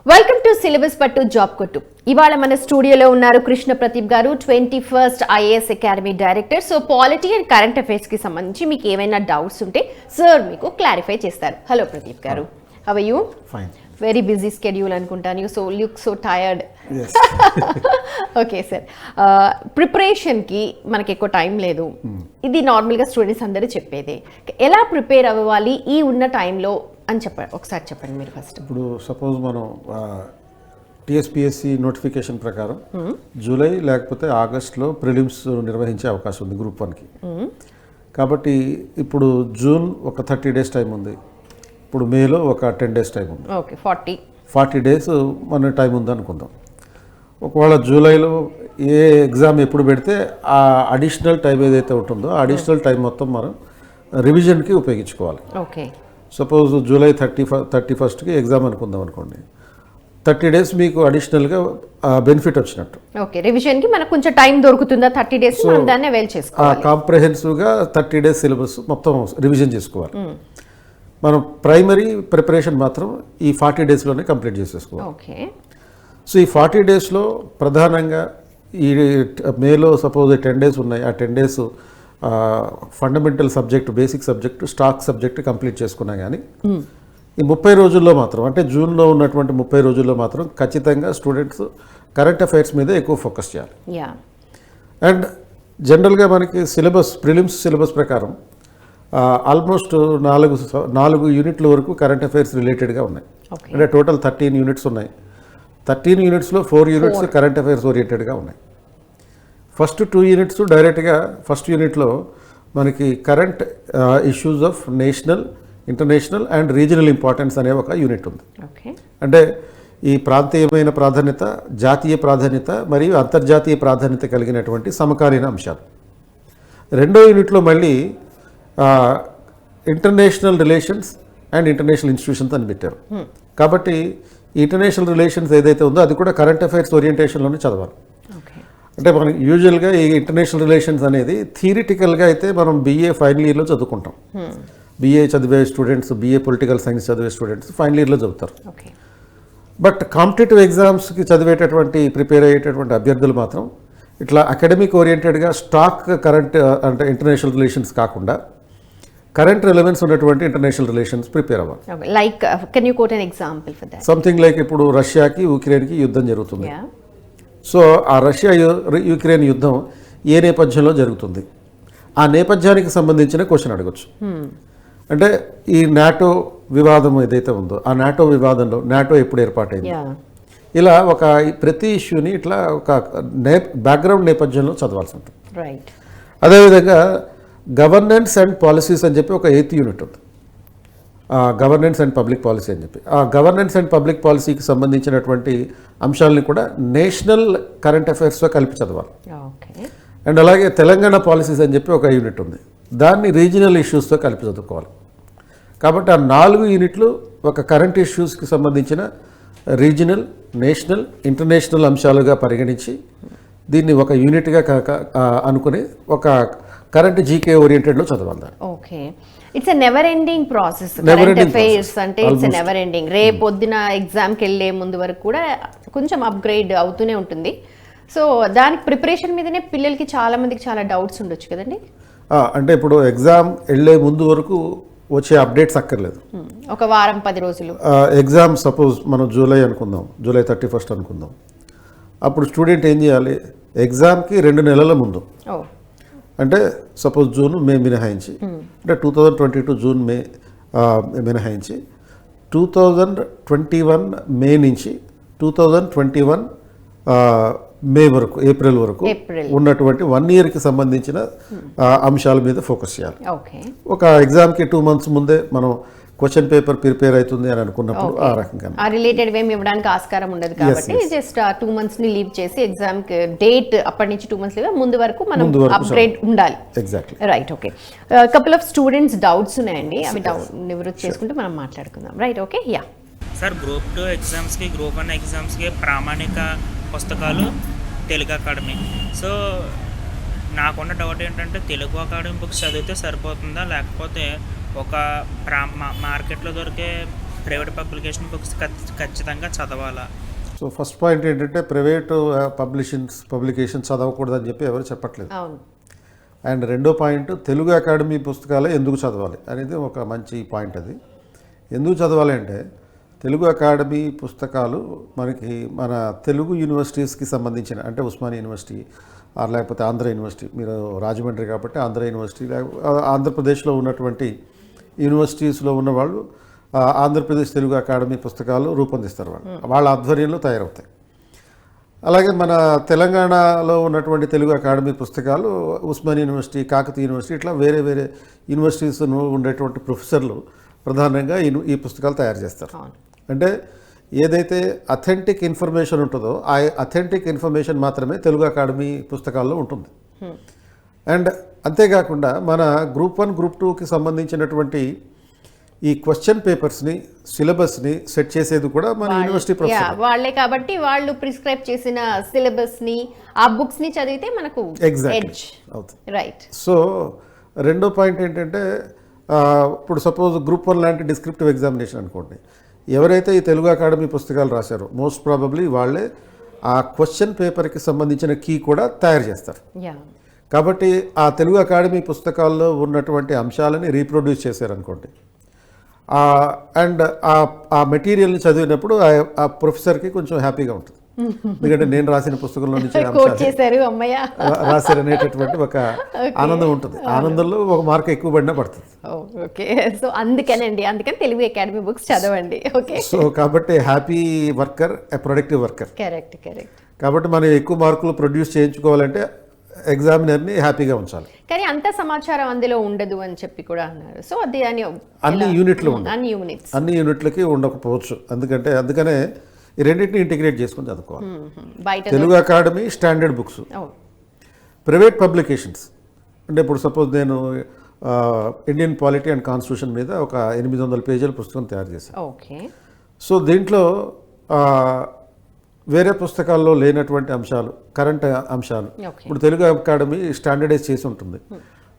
Welcome to syllabus పట్టు job కొట్టు. ఇవాళ మన స్టూడియోలో ఉన్నారు కృష్ణ ప్రదీప్ గారు, 21st IAS academy director. So polity and current affairs కి సంబంధించి మీకు ఏమైనా డౌట్స్ ఉంటే సార్ మీకు క్లారిఫై చేస్తారు. Hello Pradeep garu, how are you? Fine. Very busy schedule అనుకుంటాను. So look so tired. Okay sir, ప్రిపరేషన్కి మనకి ఎక్కువ టైం లేదు. ఇది నార్మల్గా స్టూడెంట్స్ అందరూ చెప్పేదే. ఎలా ప్రిపేర్ అవ్వాలి ఈ ఉన్న టైంలో అని ఒకసారి చెప్పండి మీరు ఫస్ట్. ఇప్పుడు సపోజ్ మనం టీఎస్పీఎస్సీ నోటిఫికేషన్ ప్రకారం జూలై లేకపోతే ఆగస్ట్లో ప్రిలిమ్స్ నిర్వహించే అవకాశం ఉంది గ్రూప్ 1కి. కాబట్టి ఇప్పుడు జూన్ ఒక 30 days టైం ఉంది, ఇప్పుడు మేలో ఒక 10 days టైం ఉంది. ఓకే, 40 days మన టైం ఉంది అనుకుందాం. ఒకవేళ జూలైలో ఏ ఎగ్జామ్ ఎప్పుడు పెడితే ఆ అడిషనల్ టైం ఏదైతే ఉంటుందో ఆ అడిషనల్ టైం మొత్తం మనం రివిజన్కి ఉపయోగించుకోవాలి. Okay, suppose July 31st exam అనుకుందాం అనుకోండి, 30 days మీకు అడిషనల్గా బెనిఫిట్ వచ్చినట్టు. ఓకే, రివిజన్కి మనకు కొంచెం టైం దొరుకుతుందా 30 days? మనం దాన్ని అవైల్ చేసుకోవాలి. కాంప్రహెన్సివ్గా 30 days సిలబస్ మొత్తం రివిజన్ చేసుకోవాలి. మనం ప్రైమరీ ప్రిపరేషన్ మాత్రం ఈ 40 daysలోనే కంప్లీట్ చేసేసుకోవాలి. ఓకే, సో ఈ 40 daysలో ప్రధానంగా ఈ మేలో సపోజ్ 10 days ఉన్నాయి, ఆ 10 days fundamental subject, basic subject, stock subject complete చేసుకున్నా కానీ ఈ 30 రోజుల్లో మాత్రం, అంటే జూన్లో ఉన్నటువంటి 30 రోజుల్లో మాత్రం ఖచ్చితంగా స్టూడెంట్స్ కరెంట్ అఫైర్స్ మీద ఎక్కువ ఫోకస్ చేయాలి. అండ్ జనరల్గా మనకి సిలబస్, ప్రిలిమ్స్ సిలబస్ ప్రకారం ఆల్మోస్ట్ 4 యూనిట్ల వరకు కరెంట్ అఫైర్స్ రిలేటెడ్గా ఉన్నాయి. అంటే టోటల్ 13 యూనిట్స్ ఉన్నాయి. 13 యూనిట్స్లో 4 యూనిట్స్ కరెంట్ అఫైర్స్ ఓరియంటెడ్గా ఉన్నాయి. ఫస్ట్ 2 యూనిట్స్ డైరెక్ట్గా ఫస్ట్ యూనిట్లో మనకి current issues of national, international and regional importance అనే ఒక యూనిట్ ఉంది. అంటే ఈ ప్రాంతీయమైన ప్రాధాన్యత, జాతీయ ప్రాధాన్యత మరియు అంతర్జాతీయ ప్రాధాన్యత కలిగినటువంటి సమకాలీన అంశాలు. రెండో యూనిట్లో మళ్ళీ international relations and international institutions అని పెట్టారు. కాబట్టి ఇంటర్నేషనల్ రిలేషన్స్ ఏదైతే ఉందో అది కూడా కరెంట్ అఫైర్స్ ఓరియంటేషన్లోనే చదవాలి. అంటే మనం యూజువల్గా ఈ ఇంటర్నేషనల్ రిలేషన్స్ అనేది థియరిటికల్గా అయితే మనం BA ఫైనల్ ఇయర్లో చదువుకుంటాం. BA చదివే స్టూడెంట్స్, BA పొలిటికల్ సైన్స్ చదివే స్టూడెంట్స్ ఫైనల్ ఇయర్లో చదువుతారు. బట్ కాంపిటేటివ్ ఎగ్జామ్స్కి చదివేటటువంటి, ప్రిపేర్ అయ్యేటటువంటి అభ్యర్థులు మాత్రం ఇట్లా అకాడమిక్ ఓరియంటెడ్గా స్టాక్ కరెంట్ అంటే ఇంటర్నేషనల్ రిలేషన్స్ కాకుండా కరెంట్ రిలవెన్స్ ఉన్నటువంటి ఇంటర్నేషనల్ రిలేషన్స్ ప్రిపేర్ అవ్వాలి. Like can you quote an example for that? Something like ఇప్పుడు రష్యాకి యుక్రెయిన్కి యుద్ధం జరుగుతుంది. సో ఆ రష్యా యుక్రెయిన్ యుద్ధం ఏ నేపథ్యంలో జరుగుతుంది, ఆ నేపథ్యానికి సంబంధించిన క్వశ్చన్ అడగచ్చు. అంటే ఈ నాటో వివాదం ఏదైతే ఉందో ఆ నాటో వివాదంలో నాటో ఎప్పుడు ఏర్పాటైంది, ఇలా ఒక ప్రతి ఇష్యూని ఇట్లా ఒక బ్యాక్గ్రౌండ్ నేపథ్యంలో చదవాల్సి ఉంటుంది. అదేవిధంగా గవర్నెన్స్ అండ్ పాలసీస్ అని చెప్పి ఒక 8th యూనిట్ ఉంది, గవర్నెన్స్ అండ్ పబ్లిక్ పాలసీ అని చెప్పి. ఆ గవర్నెన్స్ అండ్ పబ్లిక్ పాలసీకి సంబంధించినటువంటి అంశాలని కూడా నేషనల్ కరెంట్ అఫైర్స్తో కలిపి చదవాలి. అండ్ అలాగే తెలంగాణ పాలసీస్ అని చెప్పి ఒక యూనిట్ ఉంది, దాన్ని రీజనల్ ఇష్యూస్తో కలిపి చదువుకోవాలి. కాబట్టి ఆ 4 యూనిట్లు ఒక కరెంట్ ఇష్యూస్కి సంబంధించిన రీజనల్, నేషనల్, ఇంటర్నేషనల్ అంశాలుగా పరిగణించి దీన్ని ఒక యూనిట్గా అనుకుని ఒక కరెంట్ జీకే ఓరియంటెడ్లో చదవాలి. Okay, it's a never ending process. Current affairs అంటే ఇట్స్ ఎ నెవర్ ఎండింగ్. రేపు పొద్దున ఎగ్జామ్కి వెళ్ళే ముందు వరకు కూడా కొంచెం అప్గ్రేడ్ అవుతూనే ఉంటుంది. సో దానికి ప్రిపరేషన్ మీదనే పిల్లలకి చాలా మందికి చాలా డౌట్స్ ఉండొచ్చు కదండి. అంటే ఇప్పుడు ఎగ్జామ్ వెళ్ళే ముందు వరకు వచ్చే అప్డేట్స్ అక్కర్లేదు. ఒక వారం 10 రోజులు ఎగ్జామ్ సపోజ్ మనం జూలై అనుకుందాం, జూలై 31st అనుకుందాం. అప్పుడు స్టూడెంట్ ఏం చేయాలి, ఎగ్జామ్కి 2 నెలల ముందు, అంటే సపోజ్ జూన్, మే మినహాయించి, అంటే 2022 జూన్, మే మినహాయించి 2021 మే నుంచి 2021 మే వరకు, ఏప్రిల్ వరకు ఉన్నటువంటి 1 yearకి సంబంధించిన అంశాల మీద ఫోకస్ చేయాలి. ఒక ఎగ్జామ్కి 2 months ముందే మనం క్వశ్చన్ పేపర్ ప్రిపేర్ అవుతుంది అని అనుకున్నప్పుడు ఆ రకంగా ఆ రిలేటెడ్ ఏం ఇవ్వడానికి ఆస్కారం ఉండదు. కాబట్టి జస్ట్ 2 months ని లీవ్ చేసి ఎగ్జామ్ డేట్ అప్పటి నుంచి 2 months లీవ్, ముందు వరకు మనం అప్గ్రేడ్ ఉండాలి. Exactly right. Okay, couple of students doubts ఉన్నాయండి, అవి నివృత్తి చేసుకుంటే మనం మాట్లాడుకుందాం. Right, okay. Yeah sir, group 2 ఎగ్జామ్స్కి, గ్రూప్ 1 ఎగ్జామ్స్కి ప్రామాణిక పుస్తకాలు తెలుగు అకాడమీ. సో నాకున్న డౌట్ ఏంటంటే తెలుగు అకాడమీ బుక్స్ చదివితే సరిపోతుందా, లేకపోతే ఒక మార్కెట్లో దొరికే ప్రైవేట్ పబ్లికేషన్ బుక్స్ ఖచ్చితంగా చదవాలా? సో ఫస్ట్ పాయింట్ ఏంటంటే ప్రైవేటు పబ్లికేషన్ చదవకూడదని చెప్పి ఎవరు చెప్పట్లేదు. అవును. అండ్ రెండో పాయింట్ తెలుగు అకాడమీ పుస్తకాలే ఎందుకు చదవాలి అనేది ఒక మంచి పాయింట్. అది ఎందుకు చదవాలి అంటే తెలుగు అకాడమీ పుస్తకాలు మనకి మన తెలుగు యూనివర్సిటీస్కి సంబంధించిన, అంటే ఉస్మానియా యూనివర్సిటీ లేకపోతే ఆంధ్ర యూనివర్సిటీ, మీరు రాజమండ్రి కాబట్టి ఆంధ్ర యూనివర్సిటీ, ఆంధ్రప్రదేశ్లో ఉన్నటువంటి యూనివర్సిటీస్లో ఉన్నవాళ్ళు ఆంధ్రప్రదేశ్ తెలుగు అకాడమీ పుస్తకాలు రూపొందిస్తారు. వాళ్ళ ఆధ్వర్యంలో తయారవుతాయి. అలాగే మన తెలంగాణలో ఉన్నటువంటి తెలుగు అకాడమీ పుస్తకాలు ఉస్మానియా యూనివర్సిటీ, కాకతీయ యూనివర్సిటీ, ఇట్లా వేరే వేరే యూనివర్సిటీస్ ఉండేటువంటి ప్రొఫెసర్లు ప్రధానంగా ఈ పుస్తకాలు తయారు చేస్తారు. అంటే ఏదైతే అథెంటిక్ ఇన్ఫర్మేషన్ ఉంటుందో ఆ అథెంటిక్ ఇన్ఫర్మేషన్ మాత్రమే తెలుగు అకాడమీ పుస్తకాల్లో ఉంటుంది. అండ్ అంతేకాకుండా మన గ్రూప్ 1 గ్రూప్ 2కి సంబంధించినటువంటి ఈ క్వశ్చన్ పేపర్స్ని, సిలబస్ని సెట్ చేసేది కూడా మన యూనివర్సిటీ ప్రొఫెసర్ వాళ్ళే. కాబట్టి వాళ్ళు ప్రిస్క్రైబ్ చేసిన సిలబస్ని, ఆ బుక్స్ని చదివితే మనకు ఎడ్జ్ అవుతుంది. రైట్. సో రెండో పాయింట్ ఏంటంటే ఇప్పుడు సపోజ్ గ్రూప్ 1 లాంటి డిస్క్రిప్టివ్ ఎగ్జామినేషన్ అనుకోండి, ఎవరైతే ఈ తెలుగు అకాడమీ పుస్తకాలు రాశారో మోస్ట్ ప్రాబబ్లీ వాళ్ళే ఆ క్వశ్చన్ పేపర్కి సంబంధించిన కీ కూడా తయారు చేస్తారు. కాబట్టి ఆ తెలుగు అకాడమీ పుస్తకాల్లో ఉన్నటువంటి అంశాలని రీప్రొడ్యూస్ చేశారనుకోండి, అండ్ ఆ మెటీరియల్ని చదివినప్పుడు ఆ ప్రొఫెసర్కి కొంచెం హ్యాపీగా ఉంటుంది. ఎందుకంటే నేను రాసిన పుస్తకంలో నుంచి రాశారనేటటువంటి ఒక ఆనందం ఉంటుంది. ఆనందంలో ఒక మార్క్ ఎక్కువ పడినా పడుతుంది. ఓకే. సో అందుకని తెలుగు అకాడమీ బుక్స్ చదవండి. ఓకే. సో కాబట్టి హ్యాపీ వర్కర్ ఎ ప్రొడక్టివ్ వర్కర్. కరెక్ట్. కాబట్టి మనం ఎక్కువ మార్కులు ప్రొడ్యూస్ చేయించుకోవాలంటే ఎగ్జామినర్ని హ్యాపీగా ఉంచాలి. కానీ అంత సమాచారం అందులో ఉండదు అని చెప్పి కూడా అన్నారు. సో అది అన్ని యూనిట్లకి ఉండకపోవచ్చు. అందుకనే ఈ రెండింటిని ఇంటిగ్రేట్ చేసుకొని చదువుకోవాలి. Telugu academy standard books, private publications అంటే ఇప్పుడు సపోజ్ నేను ఇండియన్ పాలిటీ అండ్ కాన్స్టిట్యూషన్ మీద ఒక 800 పేజీల పుస్తకం తయారు చేశాను. ఓకే. సో దీంట్లో వేరే పుస్తకాల్లో లేనటువంటి అంశాలు, కరెంట్ అంశాలు ఇప్పుడు తెలుగు అకాడమీ స్టాండర్డైజ్ చేసి ఉంటుంది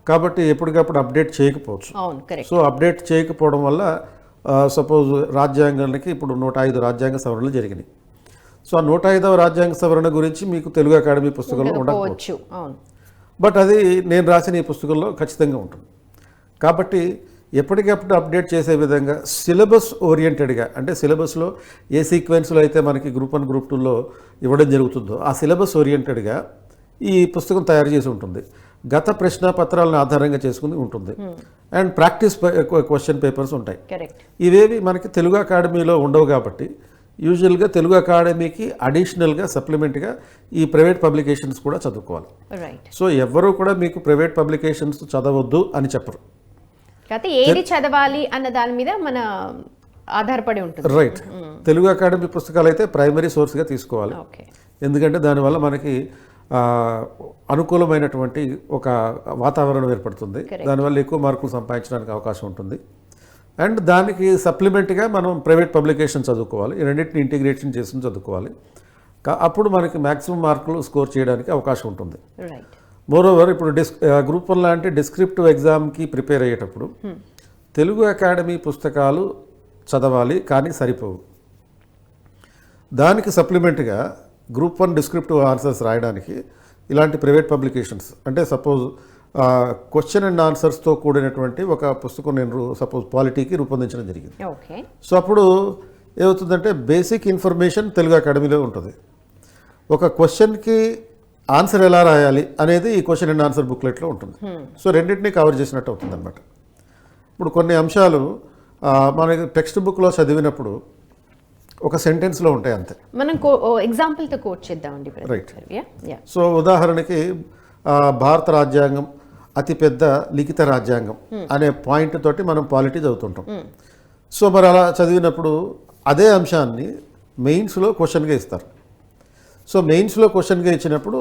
కాబట్టి ఎప్పటికప్పుడు అప్డేట్ చేయకపోవచ్చు. సో అప్డేట్ చేయకపోవడం వల్ల సపోజ్ రాజ్యాంగానికి ఇప్పుడు 105 రాజ్యాంగ సవరణలు జరిగినాయి. సో ఆ 105వ రాజ్యాంగ సవరణ గురించి మీకు తెలుగు అకాడమీ పుస్తకంలో ఉండకపోవచ్చు, బట్ అది నేను రాసిన ఈ పుస్తకంలో ఖచ్చితంగా ఉంటుంది. కాబట్టి ఎప్పటికప్పుడు అప్డేట్ చేసే విధంగా సిలబస్ ఓరియంటెడ్గా, అంటే సిలబస్లో ఏ సీక్వెన్స్లో అయితే మనకి గ్రూప్ 1 గ్రూప్ 2లో ఇవ్వడం జరుగుతుందో ఆ సిలబస్ ఓరియంటెడ్గా ఈ పుస్తకం తయారు చేసి ఉంటుంది. గత ప్రశ్న పత్రాలను ఆధారంగా చేసుకుని ఉంటుంది. అండ్ ప్రాక్టీస్ క్వశ్చన్ పేపర్స్ ఉంటాయి. ఇవేవి మనకి తెలుగు అకాడమీలో ఉండవు కాబట్టి యూజువల్గా తెలుగు అకాడమీకి అడిషనల్గా సప్లిమెంట్గా ఈ ప్రైవేట్ పబ్లికేషన్స్ కూడా చదువుకోవాలి. సో ఎవ్వరూ కూడా మీకు ప్రైవేట్ పబ్లికేషన్స్ చదవద్దు అని చెప్పరు. ఏది చదవాలి అన్న దాని మీద మన ఆధారపడి ఉంటుంది. రైట్. తెలుగు అకాడమీ పుస్తకాలు అయితే ప్రైమరీ సోర్స్గా తీసుకోవాలి. ఎందుకంటే దానివల్ల మనకి అనుకూలమైనటువంటి ఒక వాతావరణం ఏర్పడుతుంది. దానివల్ల ఎక్కువ మార్కులు సంపాదించడానికి అవకాశం ఉంటుంది. అండ్ దానికి సప్లిమెంట్గా మనం ప్రైవేట్ పబ్లికేషన్ చదువుకోవాలి. ఈ రెండింటిని ఇంటిగ్రేషన్ చేసుకుని చదువుకోవాలి. అప్పుడు మనకి మ్యాక్సిమం మార్కులు స్కోర్ చేయడానికి అవకాశం ఉంటుంది. మోరోవర్ ఇప్పుడు గ్రూప్ 1 లాంటి డిస్క్రిప్టివ్ ఎగ్జామ్కి ప్రిపేర్ అయ్యేటప్పుడు తెలుగు అకాడమీ పుస్తకాలు చదవాలి, కానీ సరిపోవు. దానికి సప్లిమెంట్గా గ్రూప్ 1 డిస్క్రిప్టివ్ ఆన్సర్స్ రాయడానికి ఇలాంటి ప్రైవేట్ పబ్లికేషన్స్, అంటే సపోజ్ క్వశ్చన్ అండ్ ఆన్సర్స్తో కూడినటువంటి ఒక పుస్తకం నేను సపోజ్ పాలిటీకి రూపొందించడం జరిగింది. సో అప్పుడు ఏమవుతుందంటే బేసిక్ ఇన్ఫర్మేషన్ తెలుగు అకాడమీలో ఉంటుంది. ఒక క్వశ్చన్కి ఆన్సర్ ఎలా రాయాలి అనేది ఈ క్వశ్చన్ అండ్ ఆన్సర్ బుక్లెట్లో ఉంటుంది. సో రెండింటినీ కవర్ చేసినట్టు అవుతుంది అనమాట. ఇప్పుడు కొన్ని అంశాలు మనకి టెక్స్ట్ బుక్లో చదివినప్పుడు ఒక సెంటెన్స్లో ఉంటాయి అంతే. మనం ఎగ్జాంపుల్తో కోట్ చేద్దామండి. రైట్. సో ఉదాహరణకి భారత రాజ్యాంగం అతిపెద్ద లిఖిత రాజ్యాంగం అనే పాయింట్ తోటి మనం పాలిటీ చదువుతుంటాం. సో మరి అలా చదివినప్పుడు అదే అంశాన్ని మెయిన్స్లో క్వశ్చన్గా ఇస్తారు. సో మెయిన్స్లో క్వశ్చన్గా ఇచ్చినప్పుడు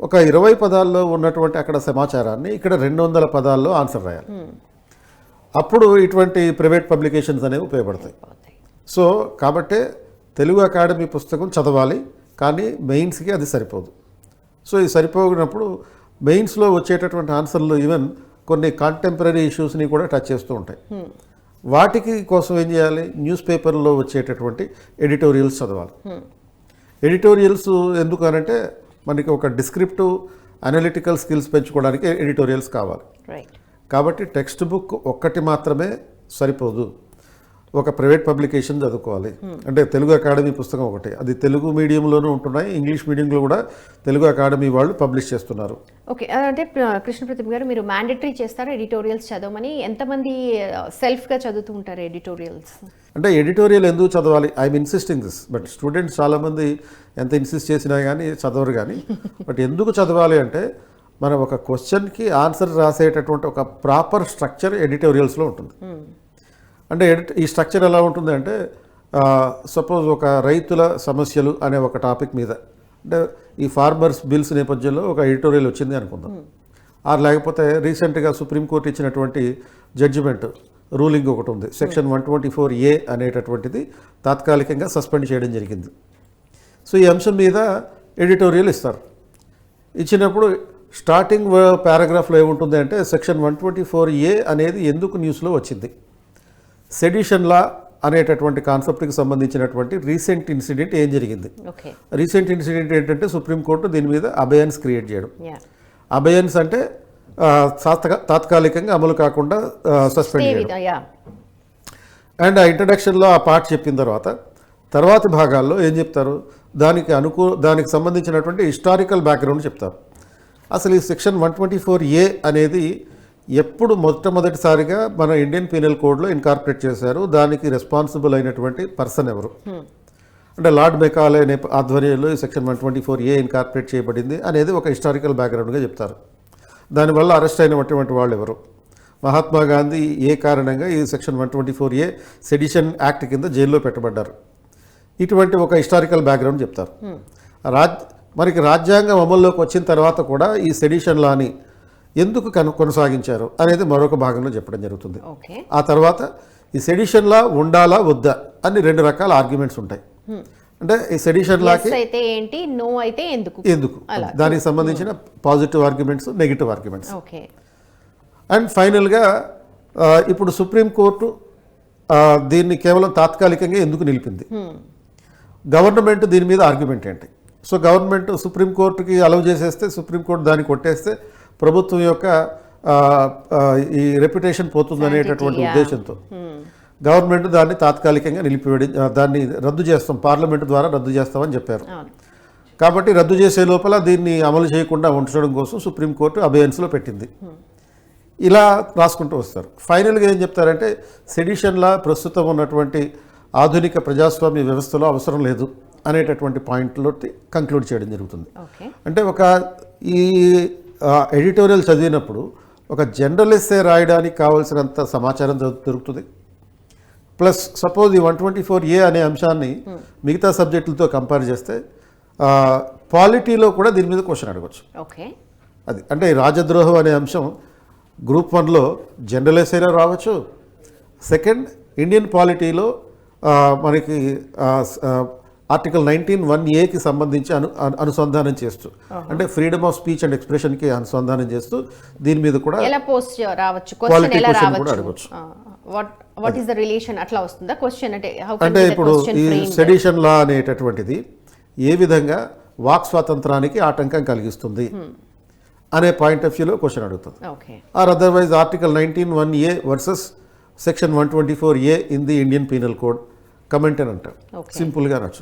ఒక 20 పదాల్లో ఉన్నటువంటి అక్కడ సమాచారాన్ని ఇక్కడ 200 పదాల్లో ఆన్సర్ రాయాలి. అప్పుడు ఇటువంటి ప్రైవేట్ పబ్లికేషన్స్ అనేవి ఉపయోగపడతాయి. సో కాబట్టే తెలుగు అకాడమీ పుస్తకం చదవాలి, కానీ మెయిన్స్కి అది సరిపోదు. సో ఇది సరిపోయినప్పుడు మెయిన్స్లో వచ్చేటటువంటి ఆన్సర్లు ఈవెన్ కొన్ని కాంటెంపరీ ఇష్యూస్ని కూడా టచ్ చేస్తూ ఉంటాయి. వాటికి కోసం ఏం చేయాలి, న్యూస్ పేపర్లో వచ్చేటటువంటి ఎడిటోరియల్స్ చదవాలి. ఎడిటోరియల్స్ ఎందుకు అనంటే మనకి ఒక డిస్క్రిప్టివ్ అనలిటికల్ స్కిల్స్ పెంచుకోవడానికి ఎడిటోరియల్స్ కావాలి. రైట్. కాబట్టి టెక్స్ట్ బుక్ ఒక్కటి మాత్రమే సరిపోదు, ఒక ప్రైవేట్ పబ్లికేషన్ చదువుకోవాలి. అంటే తెలుగు అకాడమీ పుస్తకం ఒకటి, అది తెలుగు మీడియంలోనూ ఉంటున్నాయి, ఇంగ్లీష్ మీడియంలో కూడా తెలుగు అకాడమీ వాళ్ళు పబ్లిష్ చేస్తున్నారు. ఓకే, అంటే కృష్ణ ప్రతిమ గారు మీరు మ్యాండేటరీ చేస్తారా ఎడిటోరియల్స్ చదవమని? ఎంతమంది సెల్ఫ్గా చదువుతూ ఉంటారు ఎడిటోరియల్స్? అంటే ఎడిటోరియల్ ఎందుకు చదవాలి, I'm insisting this, but students చాలామంది ఎంత ఇన్సిస్ట్ చేసినా కానీ చదవరు. కానీ బట్ ఎందుకు చదవాలి అంటే మనం ఒక క్వశ్చన్కి ఆన్సర్ రాసేటటువంటి ఒక ప్రాపర్ స్ట్రక్చర్ ఎడిటోరియల్స్లో ఉంటుంది. అంటే ఈ స్ట్రక్చర్ ఎలా ఉంటుంది అంటే సపోజ్ ఒక రైతుల సమస్యలు అనే ఒక టాపిక్ మీద, అంటే ఈ ఫార్మర్స్ బిల్స్ నేపథ్యంలో ఒక ఎడిటోరియల్ వచ్చింది అనుకుందాం. లేకపోతే రీసెంట్గా సుప్రీంకోర్టు ఇచ్చినటువంటి జడ్జిమెంట్ రూలింగ్ ఒకటి ఉంది, సెక్షన్ 124A అనేటటువంటిది తాత్కాలికంగా సస్పెండ్ చేయడం జరిగింది. సో ఈ అంశం మీద ఎడిటోరియల్ ఇస్తారు. ఇచ్చినప్పుడు స్టార్టింగ్ పారాగ్రాఫ్లో ఏముంటుంది అంటే సెక్షన్ 124A అనేది ఎందుకు న్యూస్లో వచ్చింది, సెడిషన్ లా అనేటటువంటి కాన్సెప్ట్కి సంబంధించినటువంటి రీసెంట్ ఇన్సిడెంట్ ఏం జరిగింది. రీసెంట్ ఇన్సిడెంట్ ఏంటంటే సుప్రీంకోర్టు దీని మీద అబయన్స్ క్రియేట్ చేయడం. అబయన్స్ అంటే తాత్కాలికంగా అమలు కాకుండా సస్పెండ్ చేయడం. అండ్ ఆ ఇంట్రడక్షన్లో ఆ పార్ట్ చెప్పిన తర్వాత భాగాల్లో ఏం చెప్తారు, దానికి సంబంధించినటువంటి హిస్టారికల్ బ్యాక్గ్రౌండ్ చెప్తారు. అసలు ఈ సెక్షన్ 124A అనేది ఎప్పుడు మొట్టమొదటిసారిగా మన ఇండియన్ పీనల్ కోడ్లో ఇన్కార్పొరేట్ చేశారు, దానికి రెస్పాన్సిబుల్ అయినటువంటి పర్సన్ ఎవరు, అంటే లార్డ్ మెకాలే ఆధ్వర్యంలో ఈ సెక్షన్ 124A ఇన్కార్పొరేట్ చేయబడింది అనేది ఒక హిస్టారికల్ బ్యాక్గ్రౌండ్గా చెప్తారు. దానివల్ల అరెస్ట్ అయినటువంటి వాళ్ళు ఎవరు, మహాత్మా గాంధీ ఏ కారణంగా ఈ సెక్షన్ 124A సెడిషన్ యాక్ట్ కింద జైల్లో పెట్టబడ్డారు, ఇటువంటి ఒక హిస్టారికల్ బ్యాక్గ్రౌండ్ చెప్తారు. మనకి రాజ్యాంగం అమల్లోకి వచ్చిన తర్వాత కూడా ఈ సెడిషన్ లాని ఎందుకు కొనసాగించారు అనేది మరొక భాగంలో చెప్పడం జరుగుతుంది. ఆ తర్వాత ఈ సెడిషన్ లా ఉండాలా వద్దా అని 2 రకాల ఆర్గ్యుమెంట్స్ ఉంటాయి. అంటే ఈ సెడిషన్ లాకి అయితే ఏంటి, నో అయితే ఎందుకు, దానికి సంబంధించిన positive arguments, negative arguments. And ఫైనల్గా ఇప్పుడు సుప్రీంకోర్టు దీన్ని కేవలం తాత్కాలికంగా ఎందుకు నిలిపింది, గవర్నమెంట్ దీని మీద ఆర్గ్యుమెంట్ ఏంటి. సో గవర్నమెంట్ సుప్రీంకోర్టుకి అలౌ చేసేస్తే, సుప్రీంకోర్టు దాన్ని కొట్టేస్తే ప్రభుత్వం యొక్క ఈ రెప్యుటేషన్ పోతుందనేటటువంటి ఉద్దేశంతో గవర్నమెంట్ దాన్ని తాత్కాలికంగా దాన్ని రద్దు చేస్తాం, పార్లమెంటు ద్వారా రద్దు చేస్తామని చెప్పారు. కాబట్టి రద్దు చేసే లోపల దీన్ని అమలు చేయకుండా ఉంచడం కోసం సుప్రీంకోర్టు అబయన్స్లో పెట్టింది. ఇలా రాసుకుంటూ వస్తారు. ఫైనల్గా ఏం చెప్తారంటే సెడిషన్ లా ప్రస్తుతం ఉన్నటువంటి ఆధునిక ప్రజాస్వామ్య వ్యవస్థలో అవసరం లేదు అనేటటువంటి పాయింట్లో కంక్లూడ్ చేయడం జరుగుతుంది. అంటే ఈ ఎడిటోరియల్ చదివినప్పుడు ఒక జనరల్ ఎస్సే రాయడానికి కావాల్సినంత సమాచారం దొరుకుతుంది. ప్లస్ సపోజ్ ఈ 124A అనే అంశాన్ని మిగతా సబ్జెక్టులతో కంపేర్ చేస్తే పాలిటీలో కూడా దీని మీద క్వశ్చన్ అడగవచ్చు. అది అంటే రాజద్రోహం అనే అంశం గ్రూప్ 1లో జనరల్ ఎస్సేలో రావచ్చు. సెకండ్, ఇండియన్ పాలిటీలో మనకి ఆర్టికల్ 19(1)A సంబంధించి అనుసంధానం చేస్తూ, అంటే ఫ్రీడమ్ ఆఫ్ స్పీచ్ అండ్ ఎక్స్ప్రెషన్కి అనుసంధానం చేస్తూ దీని మీద కూడా క్వాలిటీ క్వశ్చన్ కూడా అడగవచ్చు. అంటే ఇప్పుడు ఈ సెడిషన్ లా అనేటటువంటిది ఏ విధంగా వాక్ స్వాతంత్రానికి ఆటంకం కలిగిస్తుంది అనే పాయింట్ ఆఫ్ వ్యూలో క్వశ్చన్ అడుగుతుంది. Or otherwise article 19(1)A versus section 124A in the Indian penal code comment అని అంటారు, సింపుల్గా అనొచ్చు.